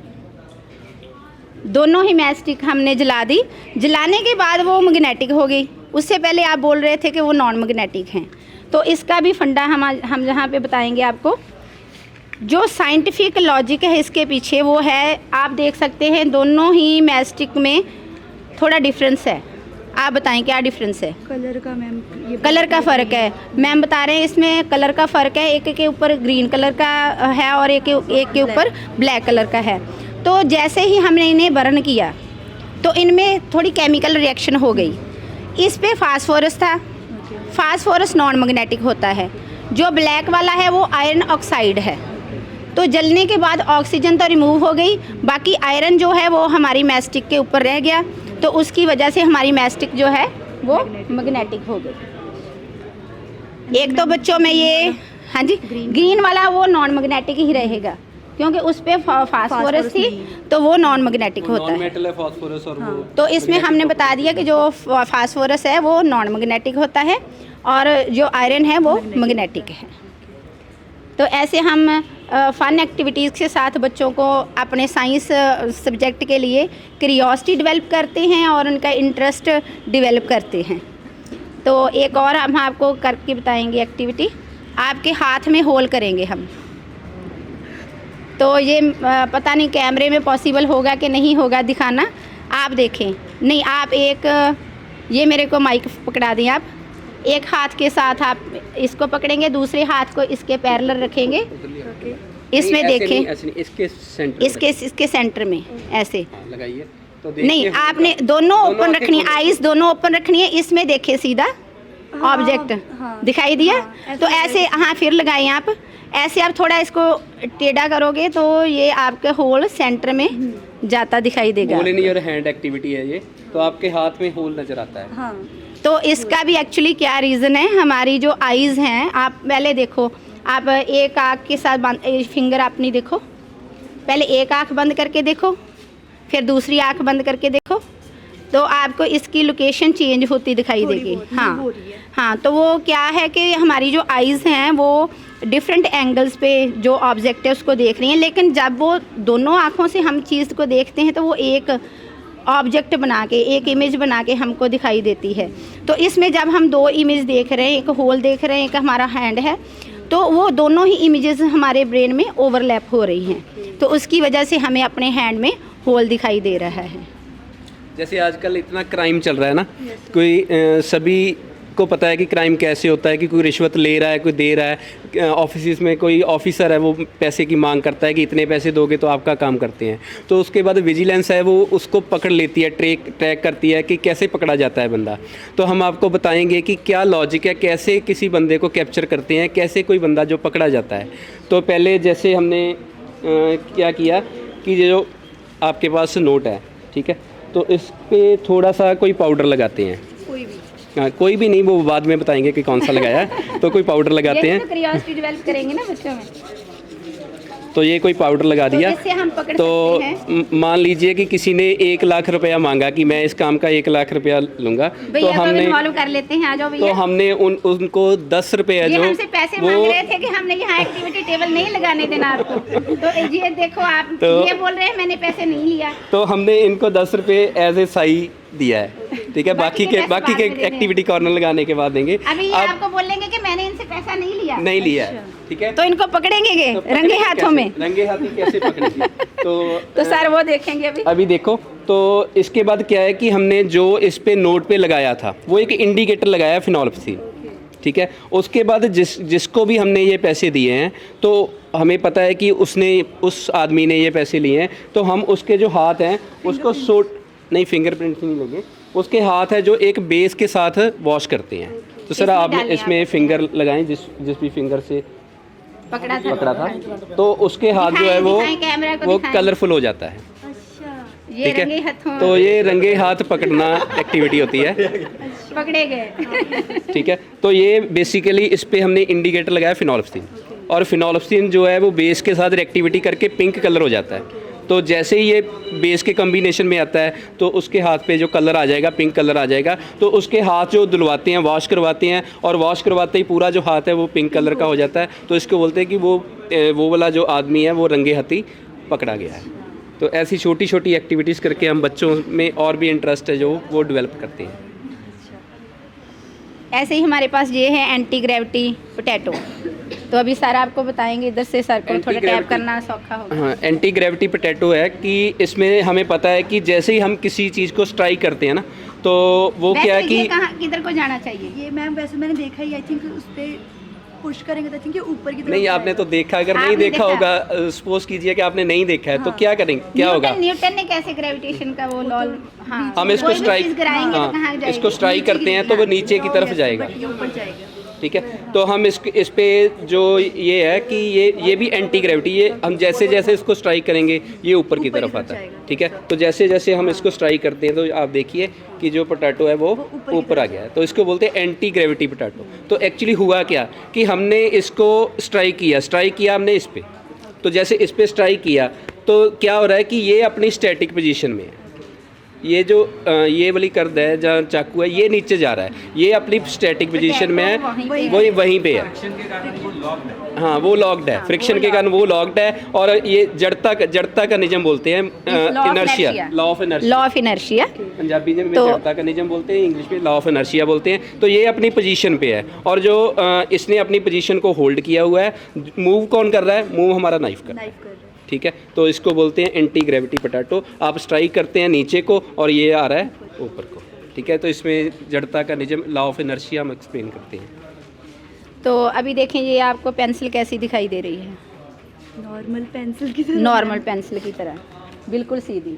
दोनों ही मैस्टिक हमने जला दी। जलाने के बाद वो मैग्नेटिक हो गई। उससे पहले आप बोल रहे थे कि वो नॉन मैग्नेटिक हैं। तो इसका भी फंडा हम यहाँ पे बताएंगे आपको। जो साइंटिफिक लॉजिक है इसके पीछे वो है, आप देख सकते हैं दोनों ही मैस्टिक में थोड़ा डिफरेंस है। आप बताएं क्या डिफरेंस है? कलर का मैम, ये कलर का फ़र्क है। मैम बता रहे हैं इसमें कलर का फ़र्क है। एक के ऊपर ग्रीन कलर का है और एक के ऊपर ब्लैक कलर का है। तो जैसे ही हमने इन्हें बर्न किया तो इनमें थोड़ी केमिकल रिएक्शन हो गई। इस पे फास्फोरस था। फास्फोरस नॉन मैग्नेटिक होता है। जो ब्लैक वाला है वो आयरन ऑक्साइड है। तो जलने के बाद ऑक्सीजन तो रिमूव हो गई, बाकी आयरन जो है वो हमारी मैस्टिक के ऊपर रह गया। तो उसकी वजह से हमारी मैस्टिक जो है वो मैग्नेटिक हो गई। एक तो बच्चों में ये, हाँ जी, ग्रीन वाला वो नॉन मैग्नेटिक ही रहेगा क्योंकि उस पे फास्फोरस थी, तो वो नॉन मैग्नेटिक होता है। मेटल है फास्फोरस और वो तो इसमें हमने बता दिया कि जो फास्फोरस है वो नॉन मैग्नेटिक होता है और जो आयरन है वो मैग्नेटिक है। तो ऐसे हम फ़न एक्टिविटीज़ के साथ बच्चों को अपने साइंस सब्जेक्ट के लिए क्यूरियोसिटी डेवलप करते हैं और उनका इंटरेस्ट डेवलप करते हैं। तो एक और हम आपको करके बताएंगे एक्टिविटी। आपके हाथ में होल करेंगे हम। तो ये पता नहीं कैमरे में पॉसिबल होगा कि नहीं होगा दिखाना। आप देखें। नहीं, आप एक ये मेरे को माइक पकड़ा दें। आप एक हाथ के साथ आप इसको पकड़ेंगे, दूसरे हाथ को इसके पैरेलल रखेंगे। इसमें देखें, इसके सेंटर में ऐसे लगाइए। तो नहीं, आपने दोनों ओपन रखनी है, आईज दोनों ओपन रखनी है। इसमें देखे सीधा ऑब्जेक्ट दिखाई दिया। तो ऐसे, हाँ, फिर लगाइए आप ऐसे। आप थोड़ा इसको टेढ़ा करोगे तो ये आपके होल सेंटर में जाता दिखाई देगा। Whole in your hand activity है ये। तो आपके हाथ में होल नज़र आता है। हाँ। तो इसका भी एक्चुअली क्या रीज़न है, हमारी जो आईज़ हैं, आप पहले देखो, आप एक आँख के साथ फिंगर अपनी देखो। पहले एक आँख बंद करके देखो, फिर दूसरी आँख बंद करके देखो, तो आपको इसकी लोकेशन चेंज होती दिखाई देगी। हाँ हाँ, तो वो क्या है कि हमारी जो आइज़ हैं वो डिफरेंट एंगल्स पे जो ऑब्जेक्ट है उसको देख रही हैं, लेकिन जब वो दोनों आँखों से हम चीज़ को देखते हैं तो वो एक ऑब्जेक्ट बना के, एक इमेज बना के हमको दिखाई देती है। तो इसमें जब हम दो इमेज देख रहे हैं, एक होल देख रहे हैं, एक हमारा हैंड है, तो वो दोनों ही इमेजेस हमारे ब्रेन में ओवरलैप हो रही हैं, तो उसकी वजह से हमें अपने हैंड में होल दिखाई दे रहा है। जैसे आजकल इतना क्राइम चल रहा है ना, कोई सभी को पता है कि क्राइम कैसे होता है, कि कोई रिश्वत ले रहा है, कोई दे रहा है। ऑफिस में कोई ऑफिसर है, वो पैसे की मांग करता है कि इतने पैसे दोगे तो आपका काम करते हैं, तो उसके बाद विजिलेंस है वो उसको पकड़ लेती है, ट्रैक करती है कि कैसे पकड़ा जाता है बंदा। तो हम आपको बताएंगे कि क्या लॉजिक है, कैसे किसी बंदे को कैप्चर करते हैं, कैसे कोई बंदा जो पकड़ा जाता है। तो पहले जैसे हमने क्या किया कि जो आपके पास नोट है, ठीक है, तो इस पर थोड़ा सा कोई पाउडर लगाते हैं, कोई भी नहीं, वो बाद में बताएंगे कि कौन सा लगाया है। तो कोई पाउडर लगाते हैं, तो क्यूरियोसिटी डेवलप करेंगे ना बच्चों में। तो ये कोई पाउडर लगा दिया, इससे हम पकड़ तो सकते हैं। मान लीजिए कि किसी ने 1 लाख रुपया मांगा कि मैं इस काम का 1 लाख रुपया लूँगा, तो हमने फॉलो कर लेते हैं, आ जाओ भैया। तो हमने उनको 10 रुपया ये जो हमसे पैसे मांग रहे थे कि हमने यहाँ एक्टिविटी टेबल नहीं लगाने देना आपको, तो ये देखो आप ये बोल रहे हैं मैंने पैसे नहीं लिया, तो हमने इनको 10 रुपये एज ए साई दिया है, ठीक है। बाकी के एक्टिविटी कॉर्नर लगाने के बाद देंगे। अभी ये आपको बोलेंगे कि मैंने इनसे पैसा नहीं लिया, नहीं लिया है, ठीक है। तो इनको पकड़ेंगे रंगे हाथों में, रंगे हाथी कैसे पकड़ेंगे? तो सर वो देखेंगे अभी देखो। तो इसके बाद क्या है कि हमने जो इस पे नोट पे लगाया था वो एक इंडिकेटर लगाया फिनोल्फिन, ठीक है। उसके बाद जिसको भी हमने ये पैसे दिए हैं, तो हमें पता है कि उस आदमी ने ये पैसे लिए हैं, तो हम उसके जो हाथ हैं उसको नहीं, फिंगरप्रिंट नहीं लगे, उसके हाथ है जो एक बेस के साथ वॉश करते हैं। तो सर आप इसमें फिंगर लगाएं, जिस भी फिंगर से पकड़ा था, तो उसके हाथ जो है वो कलरफुल हो जाता है, ठीक है। तो ये रंगे हाथ पकड़ना एक्टिविटी होती है, पकड़े गए, ठीक है। तो ये बेसिकली इस पे हमने इंडिकेटर लगाया फिनोल्फिन, और फिनोल्फिन जो है वो बेस के साथ एक्टिविटी करके पिंक कलर हो जाता है। तो जैसे ही ये बेस के कम्बिनेशन में आता है तो उसके हाथ पे जो कलर आ जाएगा, पिंक कलर आ जाएगा, तो उसके हाथ जो धुलवाते हैं, वॉश करवाते हैं, और वॉश करवाते ही पूरा जो हाथ है वो पिंक कलर का हो जाता है। तो इसको बोलते हैं कि वो वाला जो आदमी है वो रंगे हाथी पकड़ा गया है। तो ऐसी छोटी छोटी एक्टिविटीज़ करके हम बच्चों में और भी इंटरेस्ट है जो वो डेवलप करते हैं। ऐसे ही हमारे पास ये है एंटी ग्रेविटी पोटैटो, तो अभी सर आपको बताएंगे, इधर से सर को थोड़ा टैप करना सौखा होगा। हाँ, एंटी ग्रेविटी पोटैटो है कि इसमें हमें पता है कि जैसे ही हम किसी चीज़ को स्ट्राइक करते हैं ना, तो वो क्या है कि किधर को जाना चाहिए। ये मैम वैसे मैंने देखा ही, आई थिंक उस पर पुश करेंगे तो आई थिंक ऊपर की तरफ। नहीं, आपने तो देखा, अगर नहीं देखा होगा, सपोज कीजिए कि आपने नहीं देखा है, तो क्या करेंगे, क्या होगा? न्यूटन ने कैसे ग्रेविटेशन का वो लॉ, हाँ, हम इसको स्ट्राइक स्ट्राइक करते हैं तो वो नीचे की तरफ जाएगा, ठीक है। तो हम इस पे जो ये है कि ये भी एंटी ग्रेविटी, ये हम जैसे जैसे इसको स्ट्राइक करेंगे ये ऊपर की तरफ आता है, ठीक है। तो जैसे जैसे हम इसको स्ट्राइक करते हैं तो आप देखिए कि जो पोटैटो है वो ऊपर आ गया है, तो इसको बोलते हैं एंटी ग्रेविटी पोटैटो। तो एक्चुअली हुआ क्या कि हमने इसको स्ट्राइक किया हमने इस पे, तो जैसे इस पे स्ट्राइक किया तो क्या हो रहा है कि ये अपनी स्टैटिक पोजीशन में है, ये जो ये वाली कर्द है जहाँ चाकू है ये नीचे जा रहा है, ये अपनी स्टैटिक पोजीशन में है, वही वहीं पे है। हाँ, वो लॉक्ड है, फ्रिक्शन के कारण वो लॉक्ड है। और ये जड़ता का नियम बोलते हैं, inertia, law of inertia. Punjabi में जड़ता का नियम बोलते हैं, इंग्लिश में लॉ ऑफ इनर्शिया बोलते हैं। तो ये अपनी पोजीशन पे है, और जो इसने अपनी पोजीशन को होल्ड किया हुआ है। मूव कौन कर रहा है? मूव हमारा नाइफ कर रहा है, ठीक है। तो इसको बोलते हैं एंटी ग्रेविटी पोटैटो। आप स्ट्राइक करते हैं नीचे को और ये आ रहा है ऊपर को, ठीक है। तो इसमें जड़ता का नियम, लॉ ऑफ इनर्शिया हम एक्सप्लेन करते हैं। तो अभी देखें ये आपको पेंसिल कैसी दिखाई दे रही है? नॉर्मल पेंसिल की तरह, नॉर्मल पेंसिल की तरह, बिल्कुल सीधी।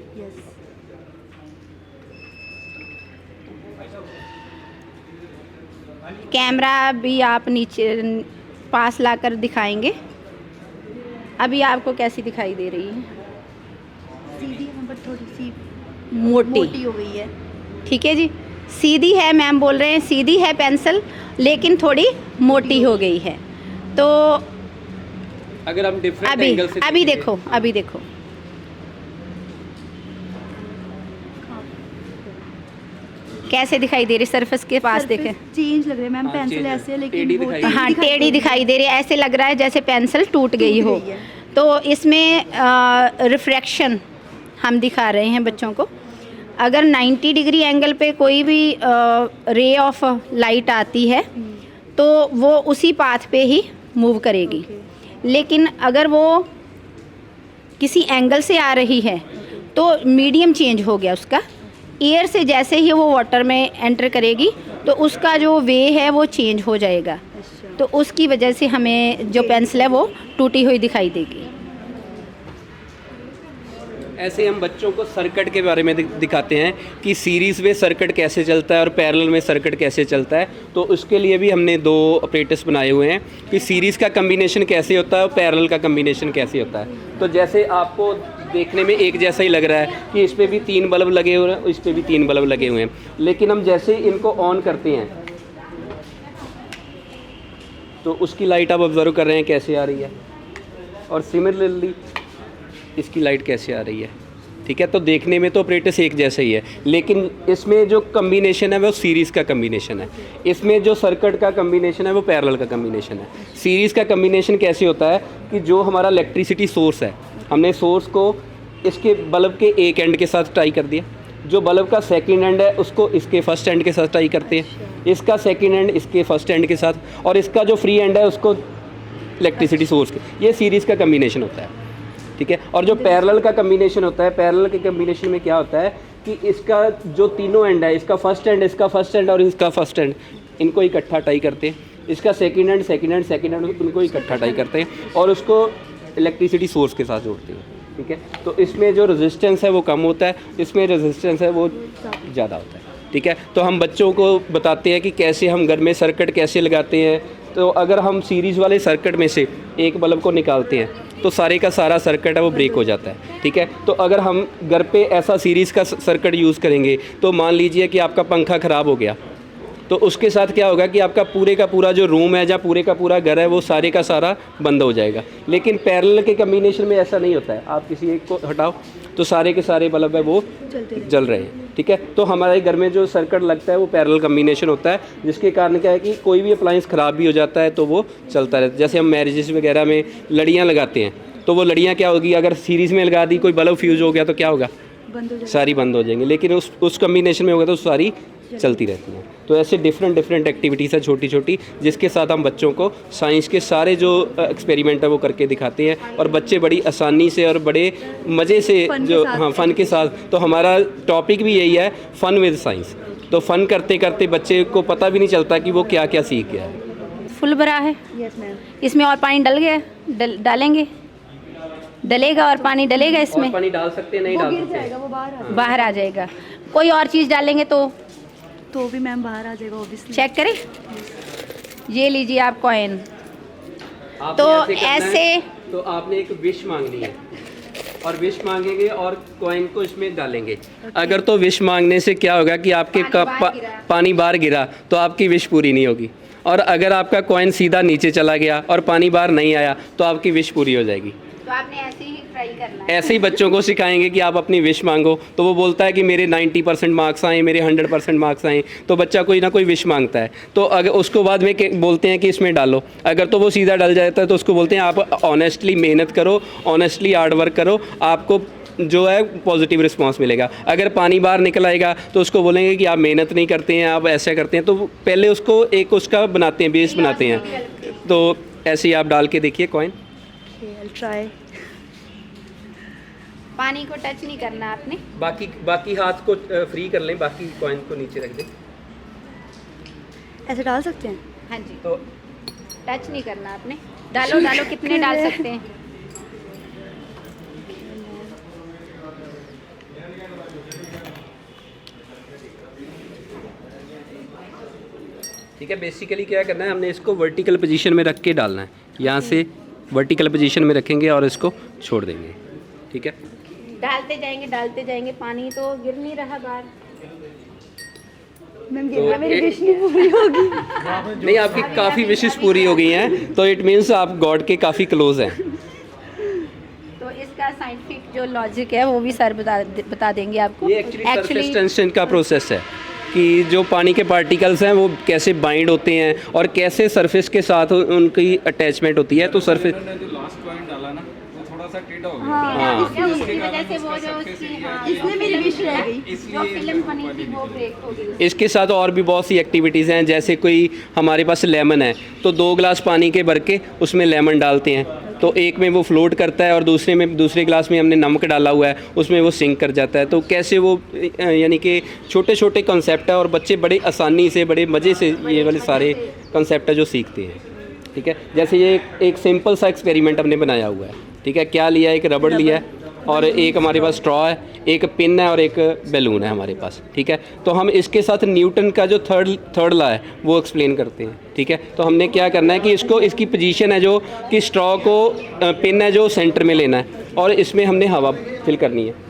कैमरा भी आप नीचे पास लाकर दिखाएंगे। अभी आपको कैसी दिखाई दे रही है? सीधी नंबर थोड़ी सी मोटी हो गई है, ठीक है जी। सीधी है, मैम बोल रहे हैं सीधी है पेंसिल, लेकिन थोड़ी मोटी हो गई है। तो अगर हम डिफरेंट एंगल से अभी देखो कैसे दिखाई दे रही सरफेस के पास देखें? चेंज लग रहा है मैम, हाँ, पेंसिल change है। ऐसे है टेढ़ी लेकिन दिखाई वो हाँ टेढ़ी दिखाई दे रही है, ऐसे लग रहा है जैसे पेंसिल टूट गई हो। गई है। तो इसमें रिफ्रैक्शन हम दिखा रहे हैं बच्चों को। अगर 90 डिग्री एंगल पे कोई भी रे ऑफ लाइट आती है तो वो उसी पाथ पे ही मूव करेगी। लेकिन अगर वो किसी एंगल से आ रही है तो मीडियम चेंज हो गया उसका। एयर से जैसे ही वो वाटर में एंटर करेगी तो उसका जो वे है वो चेंज हो जाएगा। तो उसकी वजह से हमें जो पेंसिल है वो टूटी हुई दिखाई देगी। ऐसे हम बच्चों को सर्किट के बारे में दिखाते हैं कि सीरीज़ में सर्किट कैसे चलता है और पैरेलल में सर्किट कैसे चलता है। तो उसके लिए भी हमने 2 ऑपरेटर्स बनाए हुए हैं कि सीरीज़ का कम्बिनेशन कैसे होता है और पैरेलल का कम्बिनेशन कैसे होता है। तो जैसे आपको देखने में एक जैसा ही लग रहा है कि इस पर भी 3 बल्ब लगे हुए हैं, इस पर भी 3 बल्ब लगे हुए हैं, लेकिन हम जैसे ही इनको ऑन करते हैं तो उसकी लाइट आप ऑब्जर्व कर रहे हैं कैसे आ रही है, और सिमिलरली इसकी लाइट कैसे आ रही है। ठीक है, तो देखने में तो ऑपरेटर्स एक जैसा ही है, लेकिन इसमें जो कम्बिनेशन है वो सीरीज़ का कम्बिनेशन है। इसमें जो सर्किट का कम्बिनेशन है वो पैरेलल का कम्बिनेशन है। सीरीज़ का कम्बिनेशन कैसे होता है कि जो हमारा इलेक्ट्रिसिटी सोर्स है, हमने सोर्स को इसके बल्ब के एक एंड के साथ टाई कर दिया, जो बल्ब का सेकंड एंड है उसको इसके फर्स्ट एंड के साथ टाई करते हैं, इसका सेकंड एंड इसके फर्स्ट एंड के साथ, और इसका जो फ्री एंड है उसको इलेक्ट्रिसिटी सोर्स के। ये सीरीज़ का कम्बिनेशन होता है। ठीक है, और जो पैरेलल का कम्बिनेशन होता है, पैरेलल के कम्बिनेशन में क्या होता है कि इसका जो तीनों एंड है, इसका फर्स्ट एंड, इसका फर्स्ट एंड और इसका फर्स्ट एंड, इनको इकट्ठा टाई करते हैं। इसका second and, second and, second and, उनको इकट्ठा टाई करते हैं और उसको इलेक्ट्रिसिटी सोर्स के साथ जोड़ते हैं। ठीक है, तो इसमें जो रेजिस्टेंस है वो कम होता है, इसमें रेजिस्टेंस है वो ज़्यादा होता है। ठीक है, तो हम बच्चों को बताते हैं कि कैसे हम घर में सर्किट कैसे लगाते हैं। तो अगर हम सीरीज़ वाले सर्किट में से एक बल्ब को निकालते हैं तो सारे का सारा सर्किट है वो ब्रेक हो जाता है। ठीक है, तो अगर हम घर पे ऐसा सीरीज़ का सर्किट यूज़ करेंगे तो मान लीजिए कि आपका पंखा ख़राब हो गया, तो उसके साथ क्या होगा कि आपका पूरे का पूरा जो रूम है या पूरे का पूरा घर है वो सारे का सारा बंद हो जाएगा। लेकिन पैरेलल के कम्बिनेशन में ऐसा नहीं होता है। आप किसी एक को हटाओ तो सारे के सारे बल्ब है वो जल रहे हैं। ठीक है, तो हमारे घर में जो सर्किट लगता है वो पैरेलल कम्बिनेशन होता है, जिसके कारण क्या है कि कोई भी अप्लायंस ख़राब भी हो जाता है तो वो चलता रहता है। जैसे हम मैरिजेस वगैरह में लड़ियाँ लगाते हैं तो वो लड़ियाँ क्या होगी, अगर सीरीज़ में लगा दी, कोई बल्ब फ्यूज़ हो गया तो क्या होगा, सारी बंद हो जाएंगी। लेकिन उस कम्बिनेशन में होगा तो सारी चलती रहती हैं। तो ऐसे डिफरेंट एक्टिविटीज़ है छोटी छोटी, जिसके साथ हम बच्चों को साइंस के सारे जो एक्सपेरिमेंट है वो करके दिखाते हैं, और बच्चे बड़ी आसानी से और बड़े मज़े से जो फ़न के साथ। तो हमारा टॉपिक भी यही है, फ़न विद साइंस। तो फ़न करते करते बच्चे को पता भी नहीं चलता कि वो क्या क्या सीख गया है। फुल भरा है। Yes ma'am. इसमें और पानी डल गया, डालेंगे, डलेगा और पानी डलेगा इसमें, और पानी डाल सकते हैं, नहीं डाल सकते जाएगा वो बाहर आ जाएगा। कोई और चीज़ डालेंगे तो भी मैम बाहर आ जाएगा ऑब्वियसली। चेक करें। ये लीजिए आप कॉइन। आपने तो करना है, ऐसे तो आपने एक विश मांगनी है और विश मांगेंगे और कॉइन को इसमें डालेंगे। अगर तो विश मांगने से क्या होगा कि आपके पानी बाहर गिरा तो आपकी विश पूरी नहीं होगी, और अगर आपका कॉइन सीधा नीचे चला गया और पानी बाहर नहीं आया तो आपकी विश पूरी हो जाएगी। तो आपने ऐसे ही ट्राई करना है। ऐसे ही बच्चों को सिखाएंगे कि आप अपनी विश मांगो, तो वो बोलता है कि मेरे 90% मार्क्स आए, मेरे 100% मार्क्स आए, तो बच्चा कोई ना कोई विश मांगता है। तो अगर उसको बाद में बोलते हैं कि इसमें डालो, अगर तो वो सीधा डल जाता है तो उसको बोलते हैं आप ऑनेस्टली मेहनत करो, ऑनेस्टली हार्ड वर्क करो, आपको जो है पॉजिटिव रिस्पांस मिलेगा। अगर पानी बाहर निकल आएगा तो उसको बोलेंगे कि आप मेहनत नहीं करते हैं, आप ऐसा करते हैं। तो पहले उसको एक उसका बनाते हैं, बेस बनाते हैं। तो ऐसे ही आप डाल के देखिए कॉइन। ट्राई। पानी को टच नहीं करना आपने। बाकी हाथ को फ्री कर लें, बाकी कॉइन को नीचे रख दें। ऐसे डाल सकते हैं? हाँ जी, तो टच नहीं करना आपने। डालो डालो, कितने डाल सकते हैं? ठीक है, बेसिकली क्या करना है, हमने इसको वर्टिकल पोजीशन में रख के डालना है। यहाँ से वर्टिकल पोजीशन में रखेंगे और इसको छोड़ देंगे। ठीक है, डालते जाएंगे, पानी तो गिर नहीं रहा बाहर। मैम गिरना मेरी विश नहीं पूरी होगी। नहीं, आपकी काफ़ी विशेस पूरी हो गई हैं, तो इट मीन्स आप गॉड के काफ़ी क्लोज हैं। तो इसका साइंटिफिक जो लॉजिक है वो भी सर बता देंगे आपको। ये एक्चुअली सरफेस टेंशन का प्रोसेस है कि जो पानी के पार्टिकल्स हैं वो कैसे बाइंड होते हैं और कैसे सरफेस के साथ उनकी अटैचमेंट होती है। तो सरफेस जो लास्ट पॉइंट डाला ना वो थोड़ा सा टेढ़ा हो गया। हाँ, उसकी वजह से वो जो उसकी इसमें मेरी विश रह गई, जो फिल्म बनी थी वो ब्रेक हो गई। इसके साथ और भी बहुत सी एक्टिविटीज़ हैं, जैसे कोई हमारे पास लेमन है तो 2 गिलास पानी के भर के उसमें लेमन डालते हैं, तो एक में वो फ्लोट करता है और दूसरे गिलास में हमने नमक डाला हुआ है, उसमें वो सिंक कर जाता है। तो कैसे वो यानी कि छोटे छोटे कॉन्सेप्ट है और बच्चे बड़े आसानी से बड़े मज़े से ये वाले सारे कॉन्सेप्ट है जो सीखते हैं। ठीक है, जैसे ये एक सिंपल सा एक्सपेरिमेंट हमने बनाया हुआ है। ठीक है, क्या लिया, एक रबड़ लिया है और एक हमारे पास स्ट्रॉ है, एक पिन है और एक बैलून है हमारे पास। ठीक है, तो हम इसके साथ न्यूटन का जो थर्ड लॉ है वो एक्सप्लेन करते हैं। ठीक है, तो हमने क्या करना है कि इसकी पोजीशन है जो कि स्ट्रॉ को पिन है जो सेंटर में लेना है और इसमें हमने हवा फिल करनी है।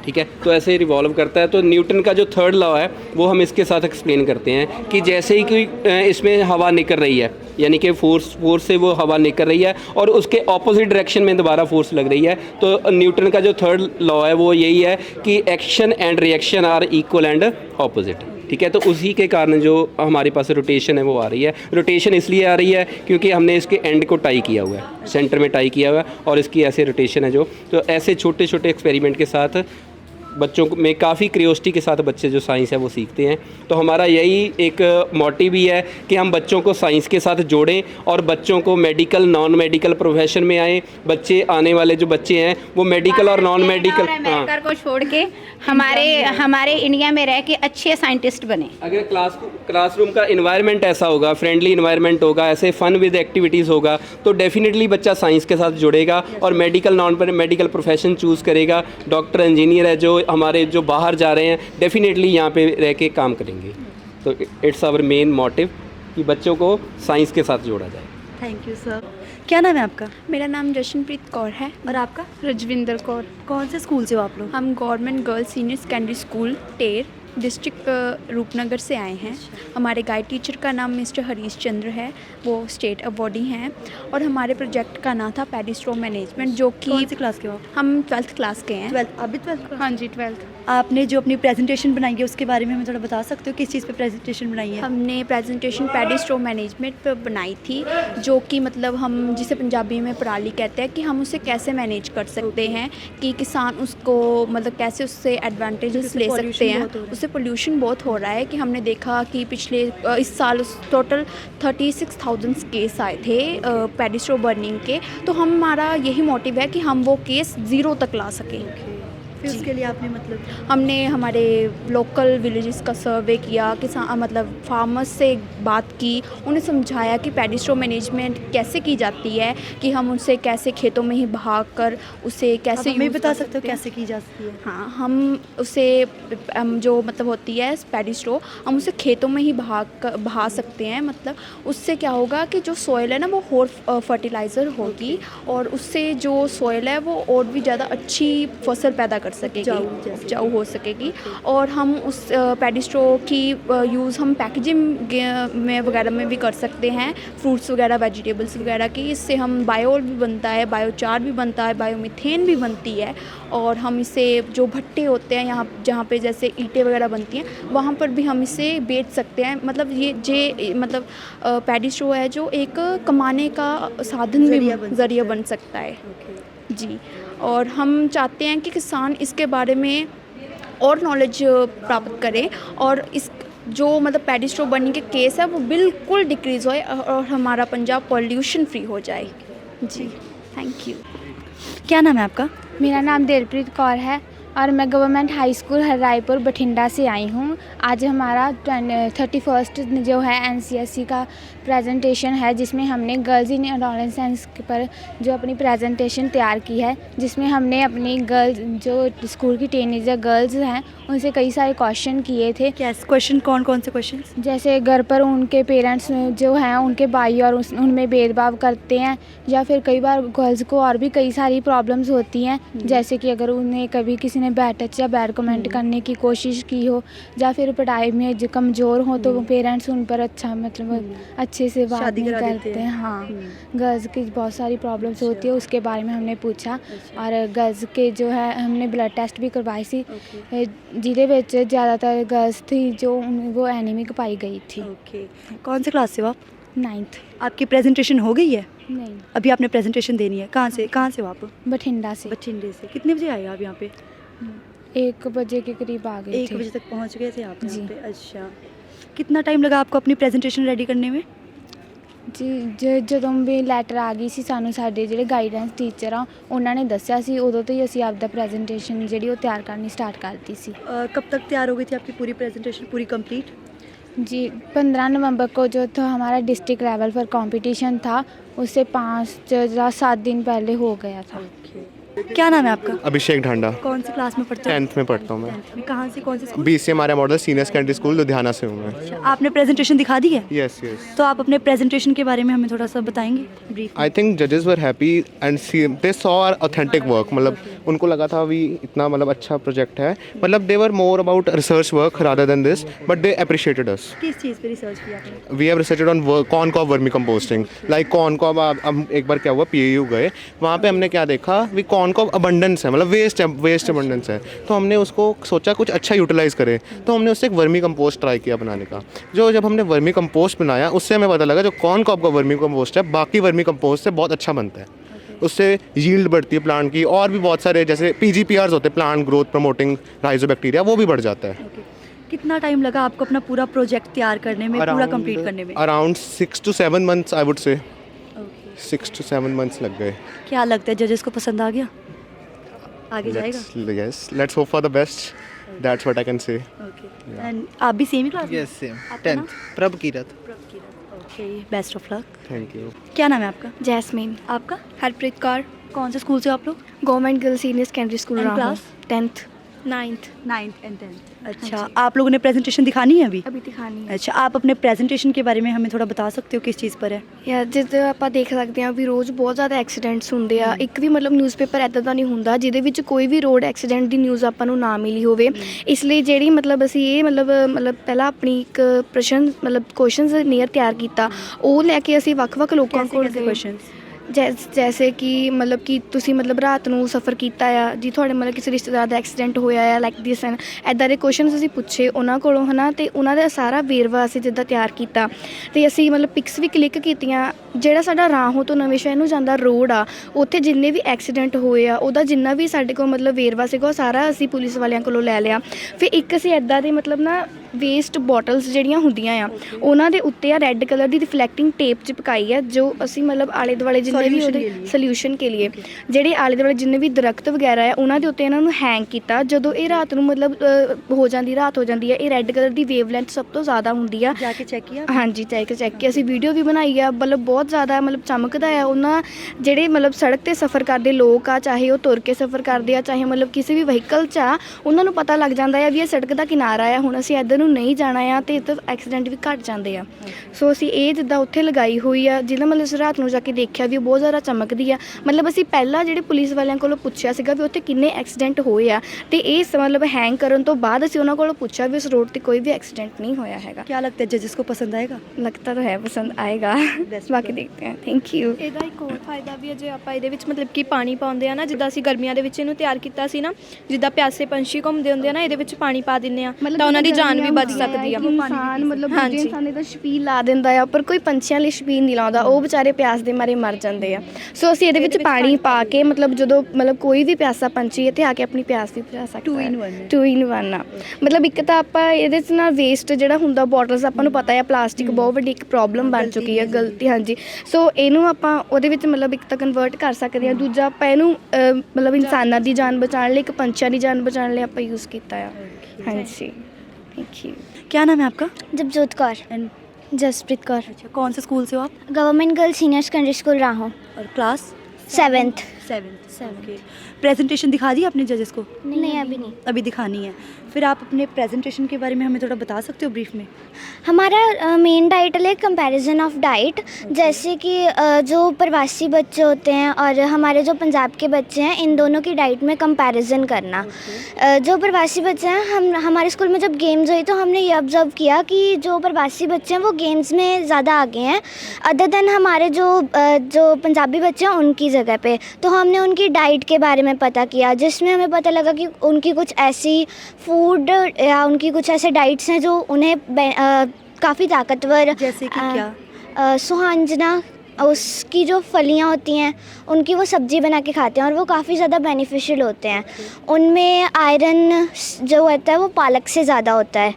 ठीक है, तो ऐसे ही रिवॉल्व करता है। तो न्यूटन का जो थर्ड लॉ है वो हम इसके साथ एक्सप्लेन करते हैं कि जैसे ही कोई इसमें हवा निकल रही है, यानी कि फोर्स से वो हवा निकल रही है और उसके ऑपोजिट डायरेक्शन में दोबारा फोर्स लग रही है, तो न्यूटन का जो थर्ड लॉ है वो यही है कि action and reaction are equal and opposite. ठीक है, तो उसी के कारण जो हमारे पास रोटेशन है वो आ रही है। रोटेशन इसलिए आ रही है क्योंकि हमने इसके एंड को टाई किया हुआ है, सेंटर में टाई किया हुआ है और इसकी ऐसे रोटेशन है जो। तो ऐसे छोटे छोटे एक्सपेरिमेंट के साथ बच्चों में काफ़ी क्रियोसिटी के साथ बच्चे जो साइंस है वो सीखते हैं। तो हमारा यही एक मोटिव भी है कि हम बच्चों को साइंस के साथ जोड़ें और बच्चों को मेडिकल नॉन मेडिकल प्रोफेशन में आए। बच्चे आने वाले जो बच्चे हैं वो मेडिकल और नॉन मेडिकल अमेरिका को छोड़ के हमारे इंडिया में रह के अच्छे साइंटिस्ट बने। अगर क्लासरूम का इन्वायरमेंट ऐसा होगा, फ्रेंडली इन्वायरमेंट होगा, ऐसे फ़न विद एक्टिविटीज़ होगा, तो डेफिनेटली बच्चा साइंस के साथ जुड़ेगा और medical non medical profession choose करेगा। डॉक्टर इंजीनियर है जो हमारे जो बाहर जा रहे हैं डेफिनेटली यहाँ पे रह के काम करेंगे। तो इट्स आवर मेन मोटिव कि बच्चों को साइंस के साथ जोड़ा जाए। Thank you sir. क्या नाम है आपका? मेरा नाम जशनप्रीत कौर है। और आपका? रजविंदर कौर। कौन से स्कूल से हो आप लोग? हम government girls senior Secondary school टेर डिस्ट्रिक्ट रूपनगर से आए हैं। हमारे गाइड टीचर का नाम मिस्टर हरीश चंद्र है, वो स्टेट अवॉर्डी हैं। और हमारे प्रोजेक्ट का नाम था पैडी स्ट्रॉ मैनेजमेंट, जो कि कौन सी क्लास के हो? हम 12th क्लास के हैं। 12th? अभी 12th का? हाँ जी 12th। आपने जो अपनी प्रेजेंटेशन बनाई है उसके बारे में हमें थोड़ा बता सकते हो, किस चीज़ पे प्रेजेंटेशन बनाई है? हमने प्रेजेंटेशन पैडी स्ट्रॉ मैनेजमेंट पर बनाई थी, जो कि मतलब हम जिसे पंजाबी में पराली कहते हैं, कि हम उसे कैसे मैनेज कर सकते हैं कि किसान उसको मतलब कैसे उससे एडवांटेजेस ले सकते हैं। उससे पोल्यूशन बहुत हो रहा है कि हमने देखा कि पिछले इस साल टोटल 36,000 केस आए थे पैडी स्ट्रॉ बर्निंग के। तो हमारा यही मोटिव है कि हम वो केस ज़ीरो तक ला सकें। फिर उसके लिए आपने मतलब हमने हमारे लोकल विलेजेस का सर्वे किया, किसान मतलब फार्मर्स से बात की, उन्हें समझाया कि पैडी स्ट्रॉ मैनेजमेंट कैसे की जाती है, कि हम उसे कैसे खेतों में ही बहा कर उसे कैसे हमें बता सकते हो कैसे की जा सकती है? हाँ, हम उसे जो मतलब होती है पैडी स्ट्रॉ, हम उसे खेतों में ही बहा सकते हैं। मतलब उससे क्या होगा कि जो सॉइल है ना वो और फर्टिलाइज़र होगी और उससे जो सॉइल है वो और भी ज़्यादा अच्छी फसल पैदा कर सकेगी, उपजाऊ हो सकेगी। और हम उस पैडी स्ट्रॉ की यूज़ हम पैकेजिंग में वगैरह में भी कर सकते हैं, फ्रूट्स वगैरह वेजिटेबल्स वगैरह की। इससे हम बायोल भी बनता है, बायोचार भी बनता है, बायोमीथेन भी बनती है। और हम इसे जो भट्टे होते हैं यहाँ जहाँ पे जैसे ईंटें वगैरह बनती हैं वहाँ पर भी हम इसे बेच सकते हैं। मतलब ये मतलब पैडी स्ट्रॉ है जो एक कमाने का साधन भी ज़रिया बन सकता है। जी, और हम चाहते हैं कि किसान इसके बारे में और नॉलेज प्राप्त करें और इस जो मतलब पैडी स्ट्रॉ बर्निंग के केस है वो बिल्कुल डिक्रीज़ होए और हमारा पंजाब पॉल्यूशन फ्री हो जाए। जी, थैंक यू। क्या नाम है आपका? मेरा नाम दिलप्रीत कौर है और मैं government High school Harraipur Bathinda से आई हूँ। आज हमारा 31st जो है NCSE का प्रेजेंटेशन है, जिसमें हमने गर्ल्स इन एडोलेसेंस पर जो अपनी प्रेजेंटेशन तैयार की है, जिसमें हमने अपनी गर्ल्स जो स्कूल की टीनेजर गर्ल्स हैं उनसे कई सारे क्वेश्चन किए थे। कैसे क्वेश्चन? कौन से क्वेश्चन? जैसे घर पर उनके पेरेंट्स जो हैं उनके भाई और उनमें भेदभाव करते हैं, या फिर कई बार गर्ल्स को और भी कई सारी प्रॉब्लम्स होती हैं, जैसे कि अगर उन्हें कभी किसी ने ने बैड टच या बैड कमेंट करने की कोशिश की हो, या फिर पढ़ाई में जो कमज़ोर हो तो पेरेंट्स उन पर अच्छा मतलब अच्छे से बात शादी नहीं करा देते करते हैं। हैं। हाँ, गर्ल्स की बहुत सारी प्रॉब्लम्स होती है, उसके बारे में हमने पूछा। और गर्ल्स के जो है हमने ब्लड टेस्ट भी करवाए सी, जिहदे विच ज़्यादातर गर्ल्स थी जो वो एनीमिक पाई गई थी। ओके, कौन से क्लास से हो आप? 9th। आपकी प्रेजेंटेशन हो गई है? नहीं, अभी आपने प्रेजेंटेशन देनी है। कहाँ से हो आप? बठिंडा से बठिंडे से। कितने बजे आए आप यहाँ पे? 1 बजे के करीब आ गए 1 थे। बजे तक पहुँच गए थे आप यहाँ जी। पे? अच्छा, कितना टाइम लगा आपको अपनी प्रेजेंटेशन रेडी करने में? ਜੀ ਜਦੋਂ ਵੀ ਲੈਟਰ ਆ ਗਈ ਸੀ ਸਾਨੂੰ, ਸਾਡੇ ਜਿਹੜੇ ਗਾਈਡੈਂਸ ਟੀਚਰ ਆ ਉਹਨਾਂ ਨੇ ਦੱਸਿਆ ਸੀ, ਉਦੋਂ ਤੋਂ ਹੀ ਅਸੀਂ ਆਪਦਾ ਪ੍ਰੈਜੈਂਟੇਸ਼ਨ ਜਿਹੜੀ ਉਹ ਤਿਆਰ ਕਰਨੀ स्टार्ट कर दी सी। कब तक तैयार हो गई थी आपकी पूरी प्रेजेंटेशन, पूरी कंप्लीट? जी, 15 नवंबर को जो था हमारा डिस्ट्रिक्ट लेवल पर कंपटीशन था, उससे 5 या 7 दिन पहले हो गया था। क्या नाम है आपका? अभिषेक ढांडा, कौन सी क्लास में पढ़ते हो? 10th में पढ़ता हूँ मैं। 10th में। कहाँ से, कौन से स्कूल? BC हमारा model senior Secondary school Ludhiana से हूँ मैं। अच्छा, आपने प्रेजेंटेशन दिखा दी है? Yes yes. तो आप अपने प्रेजेंटेशन के बारे में हमें थोड़ा सा बताएंगे ब्रीफ? आई थिंक जजेस were happy and they saw our authentic work. मतलब उनको लगा था अभी इतना मतलब अच्छा प्रोजेक्ट है, मतलब they were more about research work rather than this, but they appreciated us. किस चीज़ पे रिसर्च किया आपने? We have researched on corncob vermicomposting. Like corncob, हम एक बार क्या हुआ PAU गए, वहाँ पे हमने क्या देखा, वी कॉर्नकॉब अबंडेंस है, मतलब वेस्ट अबंडेंस है, तो हमने उसको सोचा कुछ अच्छा यूटिलाइज़ करें, तो हमने उससे एक वर्मी कंपोस्ट ट्राई किया बनाने का। जो जब हमने वर्मी कंपोस्ट बनाया उससे हमें पता लगा जो कॉर्नकॉब का वर्मी कंपोस्ट है बाकी वर्मी कंपोस्ट से बहुत अच्छा बनता है। उससे यील्ड बढ़ती है प्लांट की, और भी बहुत सारे जैसे PGPRs होते हैं, प्लांट ग्रोथ प्रमोटिंग राइजोबैक्टीरिया, वो भी बढ़ जाता है। कितना टाइम लगा आपको अपना पूरा प्रोजेक्ट तैयार करने में, पूरा कंप्लीट करने में? Around 6 to 7 months I would say. 6 to 7 months लग गए। क्या लगता है जजेस को पसंद आ गया? आगे जाएगा? Yes, let's hope for the best. That's what I can say. Okay, and आप भी सेम ही क्लास में? यस सेम, आपका नाम? 10th Prabh Kirat. Okay, best of luck. Thank you. क्या नाम है आपका? जैस्मीन। आपका? हरप्रीत कौर। कौन से स्कूल से हो आप लोग? Government girls senior Secondary school And Rahu. class? 10th 9th 9th and 10th। अच्छा, आप लोगों ने प्रेजेंटेशन दिखानी है अभी? अभी दिखानी है। अच्छा, आप अपने प्रेजेंटेशन के बारे में हमें थोड़ा बता सकते हो किस चीज़ पर है? ਯਾਰ ਜਿੱਦਾਂ ਆਪਾਂ ਦੇਖ ਸਕਦੇ ਹਾਂ ਵੀ ਰੋਜ਼ ਬਹੁਤ ਜ਼ਿਆਦਾ ਐਕਸੀਡੈਂਟਸ ਹੁੰਦੇ ਆ, ਇੱਕ ਵੀ ਮਤਲਬ ਨਿਊਜ਼ਪੇਪਰ ਇੱਦਾਂ ਦਾ ਨਹੀਂ ਹੁੰਦਾ ਜਿਹਦੇ ਵਿੱਚ ਕੋਈ ਵੀ ਰੋਡ ਐਕਸੀਡੈਂਟ ਦੀ ਨਿਊਜ਼ ਆਪਾਂ ਨੂੰ ਨਾ ਮਿਲੀ ਹੋਵੇ। ਇਸ ਲਈ ਜਿਹੜੀ ਮਤਲਬ ਅਸੀਂ ਇਹ ਮਤਲਬ ਪਹਿਲਾਂ ਆਪਣੀ ਇੱਕ ਪ੍ਰਸ਼ਨ ਕੁਐਸਚਨਸ ਨੀਅਰ ਤਿਆਰ ਕੀਤਾ, ਉਹ ਲੈ ਕੇ ਅਸੀਂ ਵੱਖ-ਵੱਖ ਲੋਕਾਂ ਕੋਲ ਗਏ। क्वेश्चंस? ਜੈਸੇ ਕਿ ਮਤਲਬ ਕਿ ਤੁਸੀਂ ਮਤਲਬ ਰਾਤ ਨੂੰ ਸਫ਼ਰ ਕੀਤਾ ਆ ਜੀ, ਤੁਹਾਡੇ ਮਤਲਬ ਕਿਸੇ ਰਿਸ਼ਤੇਦਾਰ ਦਾ ਐਕਸੀਡੈਂਟ ਹੋਇਆ ਆ ਲਾਈਕ ਦਿਸ ਐਂਡ ਇੱਦਾਂ ਦੇ ਕੁਐਸਚਨਸ ਅਸੀਂ ਪੁੱਛੇ ਉਹਨਾਂ ਕੋਲੋਂ, ਹੈ ਨਾ, ਅਤੇ ਉਹਨਾਂ ਦਾ ਸਾਰਾ ਵੇਰਵਾ ਅਸੀਂ ਜਿੱਦਾਂ ਤਿਆਰ ਕੀਤਾ, ਅਤੇ ਅਸੀਂ ਮਤਲਬ ਪਿਕਸ ਵੀ ਕਲਿੱਕ ਕੀਤੀਆਂ। ਜਿਹੜਾ ਸਾਡਾ ਰਾਹੋਂ ਤੋਂ ਨਵੇਂ ਸ਼ਹਿਰ ਨੂੰ ਜਾਂਦਾ ਰੋਡ ਆ, ਉੱਥੇ ਜਿੰਨੇ ਵੀ ਐਕਸੀਡੈਂਟ ਹੋਏ ਆ ਉਹਦਾ ਜਿੰਨਾ ਵੀ ਸਾਡੇ ਕੋਲ ਮਤਲਬ ਵੇਰਵਾ ਸੀਗਾ ਉਹ ਸਾਰਾ ਅਸੀਂ ਪੁਲਿਸ ਵਾਲਿਆਂ ਕੋਲੋਂ ਲੈ ਲਿਆ। ਫਿਰ ਇੱਕ ਅਸੀਂ ਇੱਦਾਂ ਦੇ ਮਤਲਬ ਨਾ ਵੇਸਟ ਬੋਟਲਸ ਜਿਹੜੀਆਂ ਹੁੰਦੀਆਂ ਆ ਉਹਨਾਂ ਦੇ ਉੱਤੇ ਆ ਰੈੱਡ ਕਲਰ ਦੀ ਰਿਫਲੈਕਟਿੰਗ ਟੇਪ ਚਿਪਕਾਈ ਆ, ਜੋ ਅਸੀਂ ਮਤਲਬ ਆਲੇ ਦੁਆਲੇ ਜਿੰਨੇ ਵੀ ਉਹਦੇ ਸੋਲਿਊਸ਼ਨ ਕੇ ਲਈ ਜਿਹੜੇ ਆਲੇ ਦੁਆਲੇ ਜਿੰਨੇ ਵੀ ਦਰਖਤ ਵਗੈਰਾ ਆ ਉਹਨਾਂ ਦੇ ਉੱਤੇ ਇਹਨਾਂ ਨੂੰ ਹੈਂਗ ਕੀਤਾ। ਜਦੋਂ ਇਹ ਰਾਤ ਨੂੰ ਮਤਲਬ ਰਾਤ ਹੋ ਜਾਂਦੀ ਹੈ, ਇਹ ਰੈੱਡ ਕਲਰ ਦੀ ਵੇਵ ਲੈਂਥ ਸਭ ਤੋਂ ਜ਼ਿਆਦਾ ਹੁੰਦੀ ਆ। ਜਾ ਕੇ ਚੈੱਕ ਕੀਤਾ? ਹਾਂਜੀ, ਚੈੱਕ ਕੇ ਅਸੀਂ ਵੀਡੀਓ ਵੀ ਬਣਾਈ ਆ, ਮਤਲਬ ਬਹੁਤ ਜ਼ਿਆਦਾ ਮਤਲਬ ਚਮਕਦਾ ਆ। ਉਹਨਾਂ ਜਿਹੜੇ ਮਤਲਬ ਸੜਕ 'ਤੇ ਸਫ਼ਰ ਕਰਦੇ ਲੋਕ ਆ, ਚਾਹੇ ਉਹ ਤੁਰ ਕੇ ਸਫ਼ਰ ਕਰਦੇ ਆ, ਚਾਹੇ ਮਤਲਬ ਕਿਸੇ ਵੀ ਵਹੀਕਲ 'ਚ ਆ, ਉਹਨਾਂ ਨੂੰ ਪਤਾ ਲੱਗ ਜਾਂਦਾ ਆ ਵੀ ਇਹ ਸੜਕ ਦਾ ਕਿਨਾਰਾ ਆ, ਹੁਣ ਅਸੀਂ ਇੱਧਰ ਨੂੰ ਨਹੀਂ ਜਾਣਾ ਆ, ਅਤੇ ਇੱਧਰ ਐਕਸੀਡੈਂਟ ਵੀ ਘੱਟ ਜਾਂਦੇ ਆ। ਸੋ ਅਸੀਂ ਇਹ ਜਿੱਦਾਂ ਉੱਥੇ ਲਗਾਈ ਹੋਈ ਆ, ਜਿਹਦਾ ਮਤਲਬ ਅਸੀਂ ਰਾਤ ਨੂੰ ਜਾ ਕੇ ਦੇਖਿਆ ਵੀ ਉਹ ਬਹੁਤ ਜ਼ਿਆਦਾ ਚਮਕਦੀ ਆ। ਮਤਲਬ ਅਸੀਂ ਪਹਿਲਾਂ ਜਿਹੜੇ ਪੁਲਿਸ ਵਾਲਿਆਂ ਕੋਲੋਂ ਪੁੱਛਿਆ ਸੀਗਾ ਵੀ ਉੱਥੇ ਕਿੰਨੇ ਐਕਸੀਡੈਂਟ ਹੋਏ ਆ, ਅਤੇ ਇਹ ਮਤਲਬ ਹੈਂਗ ਕਰਨ ਤੋਂ ਬਾਅਦ ਅਸੀਂ ਉਹਨਾਂ ਕੋਲੋਂ ਪੁੱਛਿਆ ਵੀ ਉਸ ਰੋਡ 'ਤੇ ਕੋਈ ਵੀ ਐਕਸੀਡੈਂਟ नहीं होया हैगा। क्या लगता है जजेस को पसंद आएगा? लगता तो है पसंद आएगा, बाकी देखते हैं। Thank you. ਇਹਦਾ ਇੱਕ ਹੋਰ ਫਾਇਦਾ ਵੀ ਹੈ, ਜੇ ਆਪਾਂ ਇਹਦੇ ਵਿੱਚ ਮਤਲਬ ਕਿ ਪਾਣੀ ਪਾਉਂਦੇ ਆ ਨਾ, ਜਿੱਦਾਂ ਅਸੀਂ ਗਰਮੀਆਂ ਦੇ ਵਿੱਚ ਇਹਨੂੰ ਤਿਆਰ ਕੀਤਾ ਸੀ ਨਾ, ਜਿੱਦਾਂ ਪਿਆਸੇ ਪੰਛੀ ਘੁੰਮਦੇ ਹੁੰਦੇ ਆ ਨਾ, ਇਹਦੇ ਵਿੱਚ ਪਾਣੀ ਪਾ ਦਿੰਦੇ ਆ ਤਾਂ ਉਹਨਾਂ ਦੀ ਜਾਨ ਵੀ ਬਚ ਸਕਦੀ ਆ। ਇਨਸਾਨ ਮਤਲਬ ਦੂਜੇ ਇਨਸਾਨ ਦੀ ਤਾਂ ਛਬੀਲ ਲਾ ਦਿੰਦਾ ਆ, ਪਰ ਕੋਈ ਪੰਛੀਆਂ ਲਈ ਛਬੀਲ ਨਹੀਂ ਲਾਉਂਦਾ, ਉਹ ਵਿਚਾਰੇ ਪਿਆਸ ਦੇ ਮਾਰੇ ਮਰ ਜਾਂਦੇ ਆ। ਸੋ ਅਸੀਂ ਇਹਦੇ ਵਿੱਚ ਪਾਣੀ ਪਾ ਕੇ ਮਤਲਬ ਜਦੋਂ ਮਤਲਬ ਕੋਈ ਵੀ ਪਿਆਸਾ ਪੰਛੀ ਇੱਥੇ ਆ ਕੇ ਆਪਣੀ ਪਿਆਸ ਵੀ ਬੁਝਾ ਸਕਦਾ। 2 in 1 ਆ। ਮਤਲਬ ਇੱਕ ਤਾਂ ਆਪਾਂ ਇਹਦੇ 'ਚ ਨਾ ਵੇਸਟ ਜਿਹੜਾ ਹੁੰਦਾ ਬੋਟਲਸ, ਆਪਾਂ ਨੂੰ ਪਤਾ ਆ ਪਲਾਸਟਿਕ ਬਹੁਤ ਵੱਡੀ ਇੱਕ ਪ੍ਰੋਬਲਮ ਬਣ ਚੁੱਕੀ ਹੈ, ਗਲਤੀ। ਹਾਂਜੀ, ਸੋ ਇਹਨੂੰ ਆਪਾਂ ਉਹਦੇ ਵਿੱਚ ਮਤਲਬ ਇੱਕ ਤਾਂ ਕਨਵਰਟ ਕਰ ਸਕਦੇ ਹਾਂ, ਦੂਜਾ ਆਪਾਂ ਇਹਨੂੰ ਮਤਲਬ ਇਨਸਾਨਾਂ ਦੀ ਜਾਨ ਬਚਾਉਣ ਲਈ, ਇੱਕ ਪੰਛੀਆਂ ਦੀ ਜਾਨ ਬਚਾਉਣ ਲਈ ਆਪਾਂ ਯੂਜ਼ ਕੀਤਾ ਆ। ਹਾਂਜੀ, थैंक यू। क्या नाम है आपका? जपजोत कौर। एंड जसप्रीत कौर। अच्छा, कौन से स्कूल से हो आप? Government girls senior Secondary school राहों। और class? 7th। 7th okay. Presentation दिखा दी आपने जजेस को? नहीं अभी नहीं। अभी दिखानी है। फिर आप अपने प्रेजेंटेशन के बारे में हमें थोड़ा बता सकते हो ब्रीफ में? हमारा मेन टाइटल है कंपैरिजन ऑफ डाइट। जैसे कि जो प्रवासी बच्चे होते हैं और हमारे जो पंजाब के बच्चे हैं, इन दोनों की डाइट में कंपैरिजन करना। जो प्रवासी बच्चे हैं, हमारे स्कूल में जब गेम्स हुई तो हमने ये ऑब्ज़र्व किया कि जो प्रवासी बच्चे हैं वो गेम्स में ज़्यादा आगे हैं अदर देन हमारे जो पंजाबी बच्चे हैं उनकी जगह पे। तो हमने उनकी डाइट के बारे में पता किया, जिसमें हमें पता लगा कि उनकी कुछ ऐसी फूड या उनकी कुछ ऐसे डाइट्स हैं जो उन्हें काफ़ी ताकतवर, जैसे कि क्या? सुहांजना, उसकी जो फलियां होती हैं उनकी वो सब्ज़ी बना के खाते हैं और वो काफ़ी ज़्यादा बेनिफिशियल होते हैं। उनमें आयरन जो होता है वो पालक से ज़्यादा होता है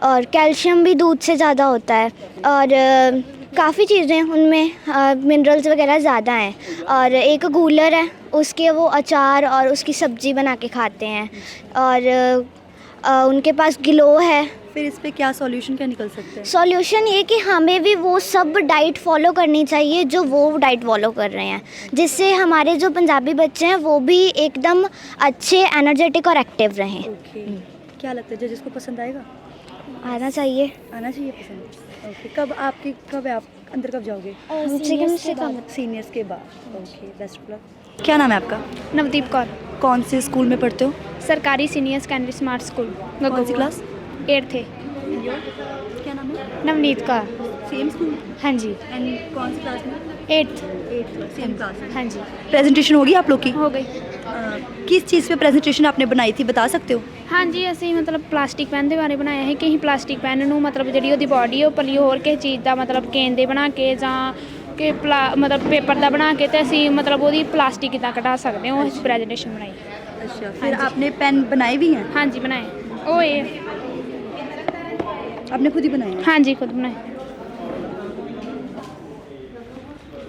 और कैल्शियम भी दूध से ज़्यादा होता है और काफ़ी चीज़ें उनमें मिनरल्स वगैरह ज़्यादा हैं। और एक गूलर है, उसके वो अचार और उसकी सब्ज़ी बना के खाते हैं और उनके पास ग्लो है। फिर इस पे क्या सॉल्यूशन क्या निकल सकता है? सॉल्यूशन ये कि हमें भी वो सब डाइट फॉलो करनी चाहिए जो वो डाइट फॉलो कर रहे हैं, जिससे हमारे जो पंजाबी बच्चे हैं वो भी एकदम अच्छे, एनर्जेटिक और एक्टिव रहें। क्या लगता है जजेस को पसंद आएगा? आना चाहिए पसंद। ओके, कब है आप अंदर कब जाओगे? सीनियर्स के बाद। Okay, best of luck. क्या नाम है आपका? नवदीप कौर, कौन से स्कूल में पढ़ते हो? सरकारी सीनियर सेकेंडरी स्मार्ट स्कूल। कौन सी क्लास? 8th। क्या नाम है? नवनीत कौर। Same school? हाँ जी। एंड कौन सी क्लास में? 8th। Same class? हाँ जी। प्रेजेंटेशन होगी आप लोग की? हो गई। किस चीज़ पे प्रेजेंटेशन आपने बनाई थी, बता सकते हो? हाँ जी, ਅਸੀਂ ਮਤਲਬ ਪਲਾਸਟਿਕ ਪੈਨ ਦੇ ਬਾਰੇ ਬਣਾਇਆ ਹੈ ਕਿ ਅਸੀਂ ਪਲਾਸਟਿਕ ਪੈਨ ਨੂੰ ਮਤਲਬ ਜਿਹੜੀ ਉਹਦੀ ਬਾਡੀ ਉਹ ਪਲੀ ਹੋਰ ਕਿਸੇ ਚੀਜ਼ ਦਾ ਮਤਲਬ ਗੇਂਦ ਬਣਾ ਕੇ ਜਾਂ ਕਿ ਮਤਲਬ ਪੇਪਰ ਦਾ ਬਣਾ ਕੇ ਤੇ ਅਸੀਂ ਮਤਲਬ ਉਹਦੀ ਪਲਾਸਟਿਕ ਕਿੱਦਾਂ ਕਢਾ ਸਕਦੇ ਹਾਂ, ਉਹ ਪ੍ਰੈਜੈਂਟੇਸ਼ਨ ਬਣਾਈ। अच्छा, फिर आपने पेन बनाए भी हैं? हाँ जी बनाए। ਉਹ ਇਹ आपने खुद ही बनाए? हाँ जी खुद बनाए।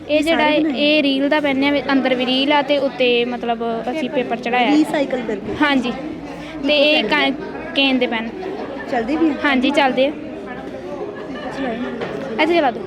ਇਹ ਜਿਹੜਾ ਇਹ ਰੀਲ ਦਾ ਪੈਨ ਹੈ, ਅੰਦਰ ਵੀ ਰੀਲ ਆ ਤੇ ਉੱਤੇ ਮਤਲਬ ਅਸੀਂ ਪੇਪਰ ਚੜਾਇਆ ਰੀਸਾਈਕਲ ਕਰਕੇ। हाँ जी। ਤੇ ਇਹ ਕੇਨ ਦੇ ਪੈਨ ਚੱਲਦੇ ਵੀ? हाँ जी ਚੱਲਦੇ ਆ। ਇੱਥੇ ਚਲਾ ਦਿਓ।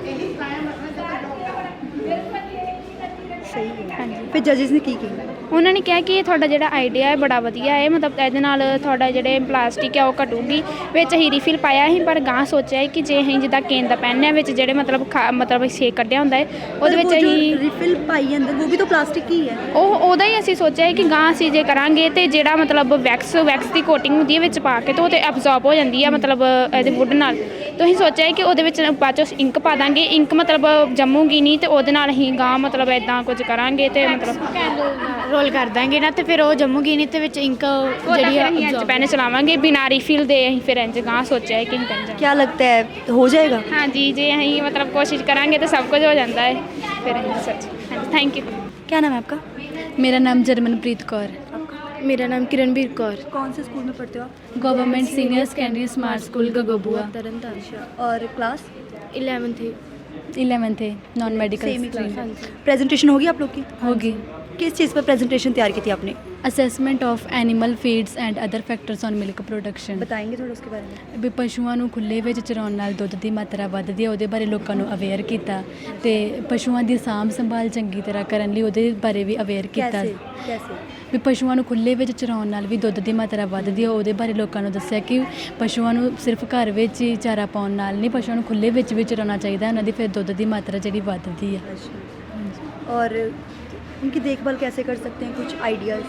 ਸਹੀ ਹੈ। हाँ जी। ਫਿਰ ਜजेस ਨੇ ਕੀ ਕੀਤਾ? ਉਹਨਾਂ ਨੇ ਕਿਹਾ ਕਿ ਇਹ ਤੁਹਾਡਾ ਜਿਹੜਾ ਆਈਡੀਆ ਹੈ ਬੜਾ ਵਧੀਆ ਹੈ, ਮਤਲਬ ਇਹਦੇ ਨਾਲ ਤੁਹਾਡਾ ਜਿਹੜੇ ਪਲਾਸਟਿਕ ਹੈ ਉਹ ਘਟੂਗੀ। ਵਿੱਚ ਅਸੀਂ ਰੀਫਿਲ ਪਾਇਆ ਸੀ ਪਰ ਗਾਂ ਸੋਚਿਆ ਹੈ ਕਿ ਜੇ ਅਸੀਂ ਜਿੱਦਾਂ ਕੇਨ ਦਾ ਪੈਨ ਹੈ ਵਿੱਚ ਜਿਹੜੇ ਮਤਲਬ ਛੇਕ ਕੱਢਿਆ ਹੁੰਦਾ ਹੈ ਉਹਦੇ ਵਿੱਚ ਅਸੀਂ ਰੀਫਿਲ ਪਾਈ ਅੰਦਰ, ਉਹ ਵੀ ਤਾਂ ਪਲਾਸਟਿਕ ਹੀ ਹੈ। ਉਹਦਾ ਹੀ ਅਸੀਂ ਸੋਚਿਆ ਹੈ ਕਿ ਗਾਂ ਅਸੀਂ ਜੇ ਕਰਾਂਗੇ ਤੇ ਜਿਹੜਾ ਮਤਲਬ ਵੈਕਸ ਦੀ ਕੋਟਿੰਗ ਹੁੰਦੀ ਹੈ ਵਿੱਚ ਪਾ ਕੇ ਤੇ ਉਹ ਤੇ ਐਬਜ਼ੌਰਬ ਹੋ ਜਾਂਦੀ ਹੈ ਮਤਲਬ ਇਹਦੇ ਵੁੱਡ ਨਾਲ। ਤਾਂ ਅਸੀਂ ਸੋਚਿਆ ਹੈ ਕਿ ਉਹਦੇ ਵਿੱਚ ਬਾਅਦ 'ਚੋਂ ਇੰਕ ਪਾ ਦਾਂਗੇ, ਇੰਕ ਮਤਲਬ ਜੰਮੂਗੀ ਨਹੀਂ ਤੇ ਉਹਦੇ ਨਾਲ ਅਸੀਂ ਗਾਂ ਮਤਲਬ ਇੱਦਾਂ ਕੁਝ ਕਰਾਂਗੇ ਤੇ ਮਤਲਬ ਰੋਲ ਕਰ ਦਾਂਗੇ ਨਾ ਤੇ ਫਿਰ ਉਹ ਜੰਮੂਗੀ ਨਹੀਂ ਤੇ ਵਿੱਚ ਇੰਕ ਜਿਹੜੀ ਇੰਜ ਪੈਨ ਚਲਾਵਾਂਗੇ ਬਿਨਾਂ ਰੀਫਿਲ ਦੇ। ਅਸੀਂ ਫਿਰ ਇੰਜ ਗਾਂ ਸੋਚਿਆ ਹੈ ਕਿ ਅਸੀਂ ਪੈਨ क्या लगता है हो जाएगा? हाँ जी, ਜੇ ਅਸੀਂ ਮਤਲਬ ਕੋਸ਼ਿਸ਼ ਕਰਾਂਗੇ ਤਾਂ ਸਭ ਕੁਝ ਹੋ ਜਾਂਦਾ ਹੈ ਫਿਰ ਅਸੀਂ ਸੱਚ। हाँ जी, थैंक यू। क्या नाम है आपका? ਮੇਰਾ ਨਾਮ ਜਰਮਨਪ੍ਰੀਤ ਕੌਰ। मेरा नाम किरणबीर कौर। कौन से स्कूल में पढ़ते हो आप? Government Senior Secondary Smart School Gagobua. और क्लास? 11th। 11th है, नॉन मेडिकल सेम ही स्ट्रीम। क्लास। प्रेजेंटेशन होगी आप लोग की? होगी। किस चीज़ पर प्रेजेंटेशन तैयार की थी आपने? Assessment of animal feeds and other factors on milk production. बताएंगे थोड़ा उसके बारे में? ਵੀ ਪਸ਼ੂਆਂ ਨੂੰ ਖੁੱਲ੍ਹੇ ਵਿੱਚ ਚਰਾਉਣ ਨਾਲ ਦੁੱਧ ਦੀ ਮਾਤਰਾ ਵੱਧਦੀ ਹੈ, ਉਹਦੇ ਬਾਰੇ ਲੋਕਾਂ ਨੂੰ ਅਵੇਅਰ ਕੀਤਾ ਤੇ ਪਸ਼ੂਆਂ ਦੀ ਸਾਂਭ ਸੰਭਾਲ ਚੰਗੀ ਤਰ੍ਹਾਂ ਕਰਨ ਲਈ ਉਹਦੇ ਬਾਰੇ ਵੀ ਅਵੇਅਰ ਕੀਤਾ। कैसे? ਵੀ ਪਸ਼ੂਆਂ ਨੂੰ ਖੁੱਲ੍ਹੇ ਵਿੱਚ ਚਰਾਉਣ ਨਾਲ ਵੀ ਦੁੱਧ ਦੀ ਮਾਤਰਾ ਵੱਧਦੀ ਹੈ, ਉਹਦੇ ਬਾਰੇ ਲੋਕਾਂ ਨੂੰ ਦੱਸਿਆ ਕਿ ਪਸ਼ੂਆਂ ਨੂੰ ਸਿਰਫ ਘਰ ਵਿੱਚ ਹੀ ਚਾਰਾ ਪਾਉਣ ਨਾਲ ਨਹੀਂ, ਪਸ਼ੂਆਂ ਨੂੰ ਖੁੱਲ੍ਹੇ ਵਿੱਚ ਵੀ ਚਰਾਉਣਾ ਚਾਹੀਦਾ, ਉਹਨਾਂ ਦੀ ਫਿਰ ਦੁੱਧ ਦੀ ਮਾਤਰਾ ਜਿਹੜੀ ਵੱਧਦੀ ਹੈ। और उनकी देखभाल कैसे कर सकते हैं, कुछ आइडियाज़?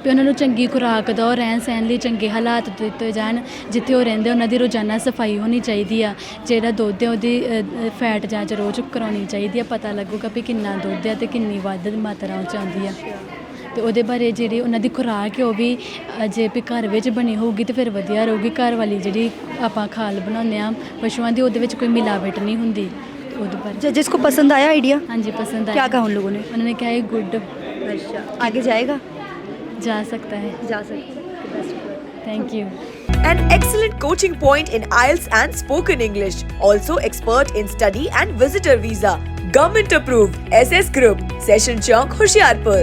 ਵੀ ਉਹਨਾਂ ਨੂੰ ਚੰਗੀ ਖੁਰਾਕ ਦਿਓ, ਰਹਿਣ ਸਹਿਣ ਲਈ ਚੰਗੇ ਹਾਲਾਤ ਦਿੱਤੇ ਜਾਣ, ਜਿੱਥੇ ਉਹ ਰਹਿੰਦੇ ਉਹਨਾਂ ਦੀ ਰੋਜ਼ਾਨਾ ਸਫਾਈ ਹੋਣੀ ਚਾਹੀਦੀ ਆ। ਜਿਹੜਾ ਦੁੱਧ ਹੈ ਉਹਦੀ ਫੈਟ ਜਾਂਚ ਰੋਜ਼ ਕਰਾਉਣੀ ਚਾਹੀਦੀ ਆ, ਪਤਾ ਲੱਗੂਗਾ ਵੀ ਕਿੰਨਾ ਦੁੱਧ ਆ ਤੇ ਕਿੰਨੀ ਵੱਧ ਮਾਤਰਾ ਉਹ 'ਚ ਆਉਂਦੀ ਆ। ਤੇ ਉਹਦੇ ਬਾਰੇ ਜਿਹੜੀ ਉਹਨਾਂ ਦੀ ਖੁਰਾਕ ਹੈ ਉਹ ਵੀ ਜੇ ਵੀ ਘਰ ਵਿੱਚ ਬਣੀ ਹੋਊਗੀ ਤੇ ਫਿਰ ਵਧੀਆ ਰਹੂਗੀ। ਘਰ ਵਾਲੀ ਜਿਹੜੀ ਆਪਾਂ ਖਾਲ ਬਣਾਉਂਦੇ ਹਾਂ ਪਸ਼ੂਆਂ ਦੀ, ਉਹਦੇ ਵਿੱਚ ਕੋਈ ਮਿਲਾਵਟ ਨਹੀਂ ਹੁੰਦੀ। ਉਹਦੇ ਬਾਰੇ जिसको पसंद आया आइडिया? हाँ जी पसंद आया। क्या कहा उन लोगों ने? उन्होंने कहा है गुड। अच्छा, आगे जाएगा? जा सकता है। जा सकता है। Thank you. An excellent coaching point in IELTS and spoken English. Also expert in study and visitor visa. Government approved. SS Group. Session Chowk, Hoshiarpur.